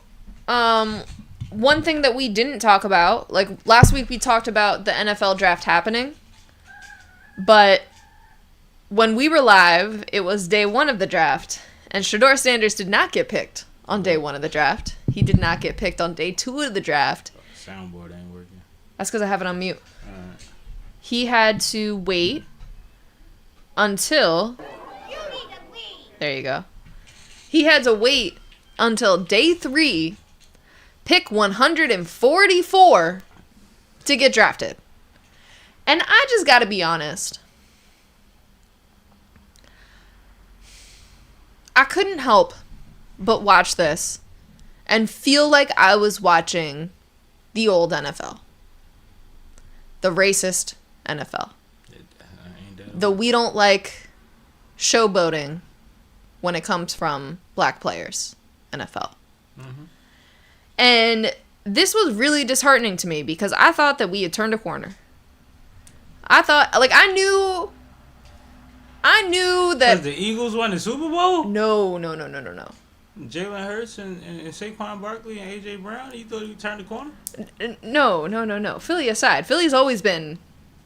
one thing that we didn't talk about, like last week we talked about the NFL draft happening, but when we were live, it was day one of the draft, and Shedeur Sanders did not get picked on day one of the draft. He did not get picked on day two of the draft. Soundboard ain't working. That's because I have it on mute. All right. He had to wait until... There you go. He had to wait until day 3, pick 144 to get drafted. And I just gotta be honest. I couldn't help but watch this and feel like I was watching the old NFL. The racist NFL. The we don't like showboating when it comes from black players NFL. Mm-hmm. And this was really disheartening to me because I thought that we had turned a corner. I thought, like, I knew that... The Eagles won the Super Bowl? No. Jalen Hurts and Saquon Barkley and A.J. Brown? You thought you turned the corner? No. Philly aside. Philly's always been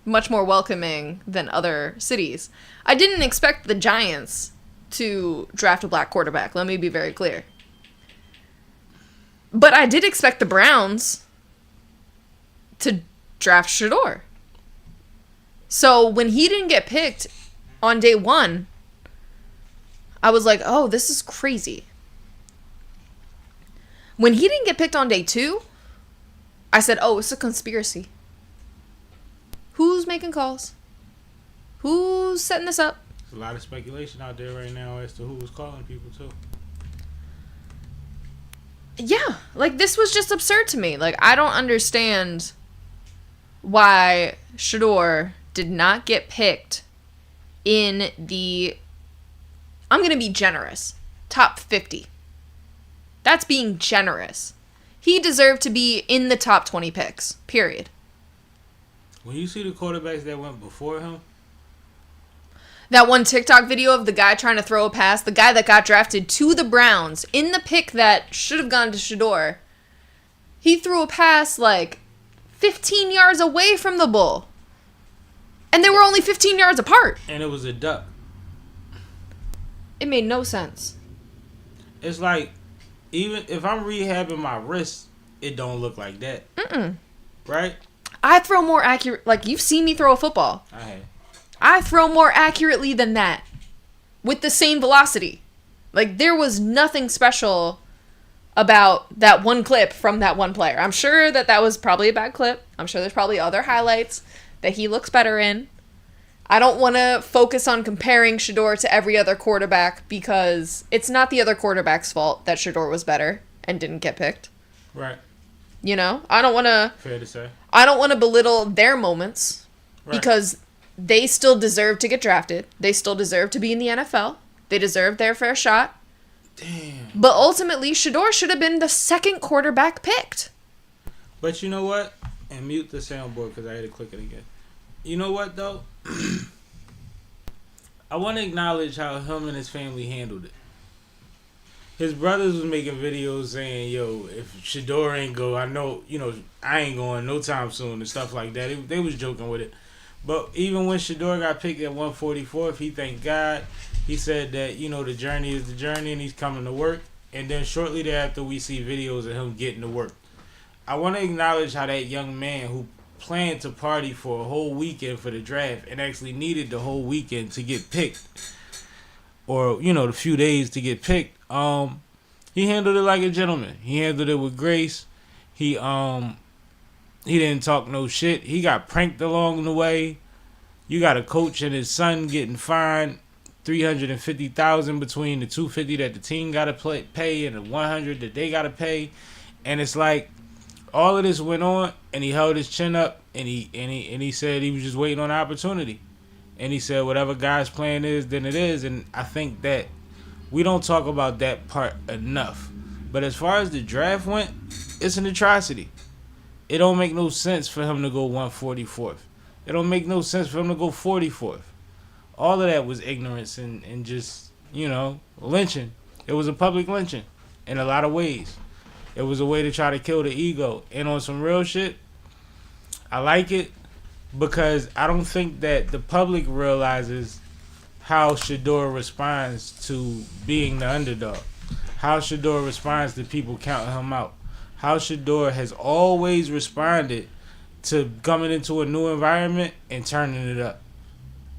much more welcoming than other cities. I didn't expect the Giants to draft a black quarterback. Let me be very clear. But I did expect the Browns to draft Shedeur. So when he didn't get picked on day 1, I was like, oh, this is crazy. When he didn't get picked on day 2, I said, oh, it's a conspiracy. Who's making calls? Who's setting this up? There's a lot of speculation out there right now as to who was calling people, too. Yeah, like, this was just absurd to me. Like, I don't understand why Shedeur did not get picked in the, I'm going to be generous, top 50. That's being generous. He deserved to be in the top 20 picks, period. When you see the quarterbacks that went before him, that one TikTok video of the guy trying to throw a pass, the guy that got drafted to the Browns in the pick that should have gone to Shedeur, he threw a pass like 15 yards away from the bull. And they were only 15 yards apart. and it was a duck. It made no sense. It's like, even if I'm rehabbing my wrist, it don't look like that. Mm-mm. Right? I throw more accurate, like, you've seen me throw a football. I throw more accurately than that. With the same velocity. Like, there was nothing special about that one clip from that one player. I'm sure that was probably a bad clip. I'm sure there's probably other highlights that he looks better in. I don't want to focus on comparing Shedeur to every other quarterback because it's not the other quarterback's fault that Shedeur was better and didn't get picked. Right. You know? I don't want to... Fair to say. I don't want to belittle their moments because they still deserve to get drafted. They still deserve to be in the NFL. They deserve their fair shot. Damn. But ultimately, Shedeur should have been the second quarterback picked. But you know what? And mute the soundboard because I had to click it again. You know what, though? I want to acknowledge how him and his family handled it. His brothers was making videos saying, yo, if Shedeur ain't go, I know, I ain't going no time soon and stuff like that. They was joking with it. But even when Shedeur got picked at 144th, he thanked God. He said that, the journey is the journey and he's coming to work. And then shortly thereafter, we see videos of him getting to work. I want to acknowledge how that young man who planned to party for a whole weekend for the draft and actually needed the whole weekend to get picked, or the few days to get picked, he handled it like a gentleman. He handled it with grace. He didn't talk no shit. He got pranked along the way. You got a coach and his son getting fined $350,000 between the $250 that the team gotta pay and the $100 that they gotta pay, and it's like all of this went on, and he held his chin up, and he said he was just waiting on an opportunity, and he said whatever God's plan is, then it is, and I think that we don't talk about that part enough. But as far as the draft went, it's an atrocity. It don't make no sense for him to go 144th. It don't make no sense for him to go 44th. All of that was ignorance and just, lynching. It was a public lynching in a lot of ways. It was a way to try to kill the ego. And on some real shit, I like it because I don't think that the public realizes how Shedeur responds to being the underdog. How Shedeur responds to people counting him out. How Shedeur has always responded to coming into a new environment and turning it up.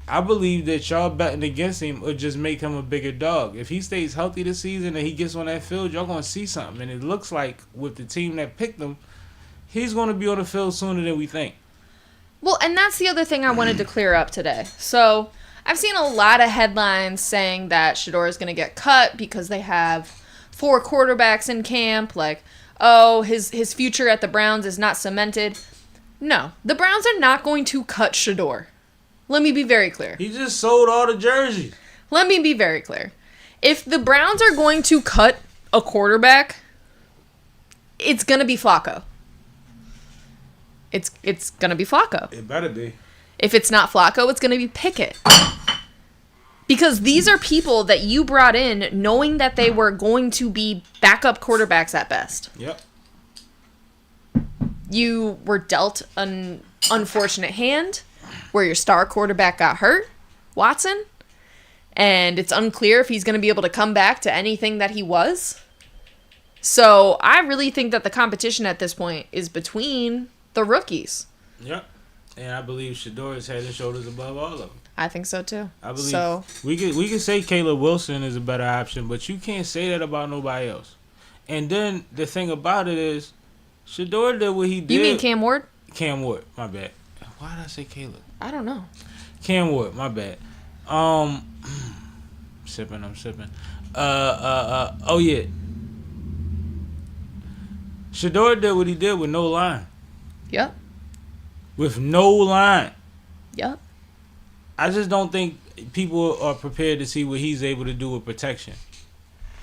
I believe that y'all betting against him would just make him a bigger dog. If he stays healthy this season and he gets on that field, y'all going to see something. And it looks like with the team that picked him, he's going to be on the field sooner than we think. Well, and that's the other thing I wanted to clear up today. So I've seen a lot of headlines saying that Shedeur is going to get cut because they have 4 quarterbacks in camp. Like, oh, his future at the Browns is not cemented. No, the Browns are not going to cut Shedeur. Let me be very clear. He just sold all the jerseys. Let me be very clear. If the Browns are going to cut a quarterback, it's going to be Flacco. It's going to be Flacco. It better be. If it's not Flacco, it's going to be Pickett. Because these are people that you brought in knowing that they were going to be backup quarterbacks at best. Yep. You were dealt an unfortunate hand where your star quarterback got hurt, Watson, and it's unclear if he's going to be able to come back to anything that he was. So I really think that the competition at this point is between the rookies. Yep. And I believe Shedeur is head and shoulders above all of them. I think so too. I believe so. We can say Caleb Wilson is a better option, but you can't say that about nobody else. And then the thing about it is, Shedeur did what he did. You mean Cam Ward? Cam Ward, my bad. Why did I say Caleb? I don't know. Cam Ward, my bad. I'm sipping. Oh yeah. Shedeur did what he did with no line. Yep. With no line. Yep. I just don't think people are prepared to see what he's able to do with protection.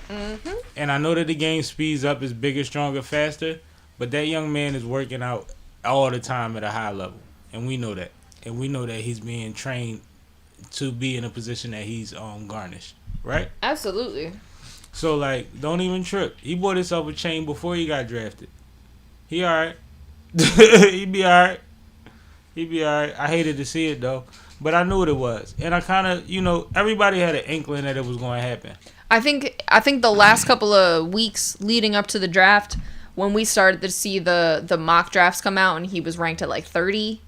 Mm-hmm. And I know that the game speeds up, is bigger, stronger, faster, but that young man is working out all the time at a high level. And we know that. And we know that he's being trained to be in a position that he's garnished. Right? Absolutely. So, like, don't even trip. He bought himself a chain before he got drafted. He alright. He be alright. I hated to see it, though. But I knew what it was. And I kind of, everybody had an inkling that it was going to happen. I think the last couple of weeks leading up to the draft, when we started to see the mock drafts come out and he was ranked at like 30,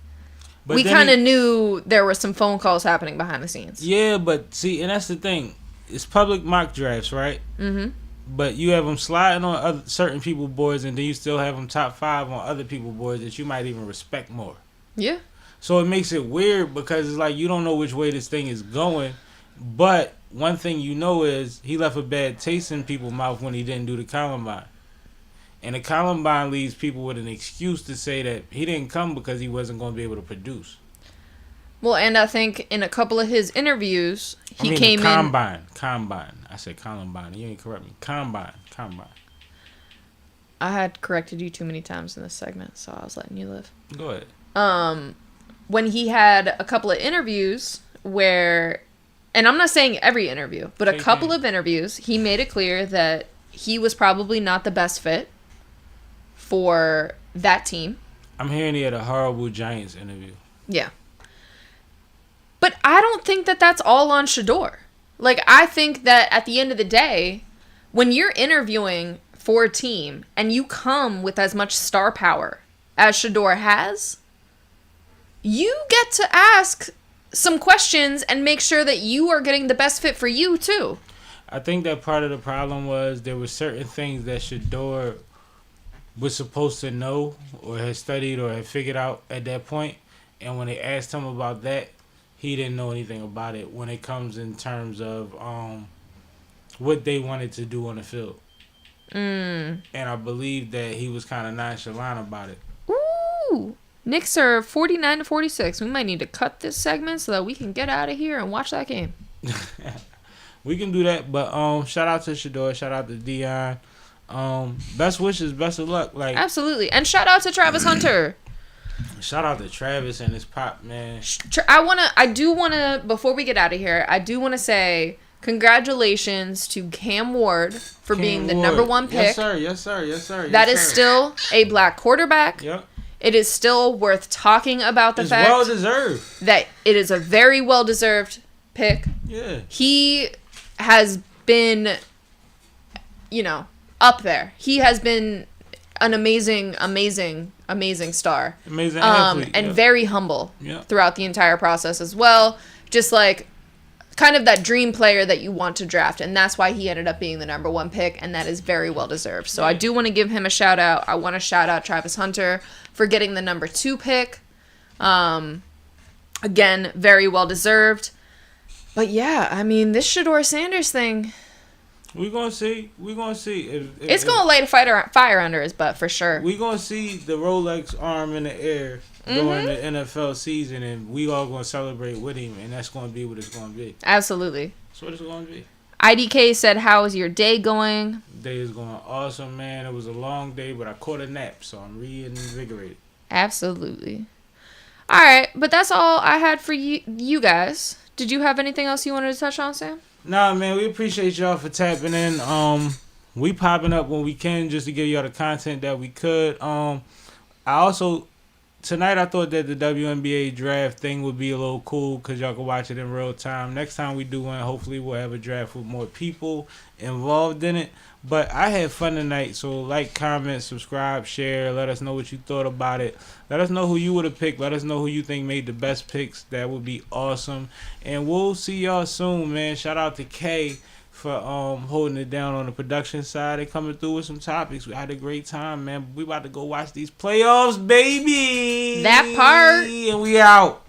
but we kind of knew there were some phone calls happening behind the scenes. Yeah, but see, and that's the thing. It's public mock drafts, right? Mm-hmm. But you have them sliding on certain people's boards, and then you still have them top 5 on other people's boards that you might even respect more. Yeah. So it makes it weird because it's like you don't know which way this thing is going. But one thing you know is he left a bad taste in people's mouth when he didn't do the Columbine. And the Columbine leaves people with an excuse to say that he didn't come because he wasn't going to be able to produce. Well, and I think in a couple of his interviews, he came in. Combine. I said Columbine. You ain't correct me. Combine. I had corrected you too many times in this segment, so I was letting you live. Go ahead. When he had a couple of interviews where, and I'm not saying every interview, but a couple of interviews, he made it clear that he was probably not the best fit for that team. I'm hearing he had a horrible Giants interview. Yeah. But I don't think that that's all on Shedeur. Like, I think that at the end of the day, when you're interviewing for a team and you come with as much star power as Shedeur has, you get to ask some questions and make sure that you are getting the best fit for you, too. I think that part of the problem was there were certain things that Shedeur was supposed to know or had studied or had figured out at that point. And when they asked him about that, he didn't know anything about it when it comes in terms of what they wanted to do on the field. And I believe that he was kind of nonchalant about it. Ooh. Knicks are 49-46. We might need to cut this segment so that we can get out of here and watch that game. We can do that, but shout out to Shedeur, shout out to Dion. Best wishes, best of luck. Like, absolutely. And shout out to Travis Hunter. Shout out to Travis and his pop, man. I do wanna before we get out of here, I do wanna say congratulations to Cam Ward for being the number 1 pick. Yes, sir. That is still a black quarterback. Yep. It is still worth talking about the fact well deserved that it is a very well deserved pick. Yeah. He has been, up there. He has been an amazing star. Amazing athlete. And very humble throughout the entire process as well. Just like kind of that dream player that you want to draft. And that's why he ended up being the number 1 pick. And that is very well deserved. So I do want to give him a shout out. I want to shout out Travis Hunter for getting the number 2 pick. Again, very well deserved. But yeah, I mean, this Shedeur Sanders thing. We're going to see. It's going to light a fire under his butt for sure. We're going to see the Rolex arm in the air during the NFL season, and we all going to celebrate with him, and that's going to be what it's going to be. Absolutely. That's what it's going to be. IDK said, how is your day going? Day is going awesome, man. It was a long day, but I caught a nap, so I'm reinvigorated. Absolutely. All right, but that's all I had for you guys. Did you have anything else you wanted to touch on, Sam? Nah, man, we appreciate y'all for tapping in. We popping up when we can just to give y'all the content that we could. Tonight I thought that the WNBA draft thing would be a little cool because y'all can watch it in real time. Next time we do one, hopefully we'll have a draft with more people involved in it. But I had fun tonight, so like, comment, subscribe, share. Let us know what you thought about it. Let us know who you would have picked. Let us know who you think made the best picks. That would be awesome. And we'll see y'all soon, man. Shout out to Kay for holding it down on the production side and coming through with some topics. We had a great time, man. We about to go watch these playoffs, baby. That part. And we out.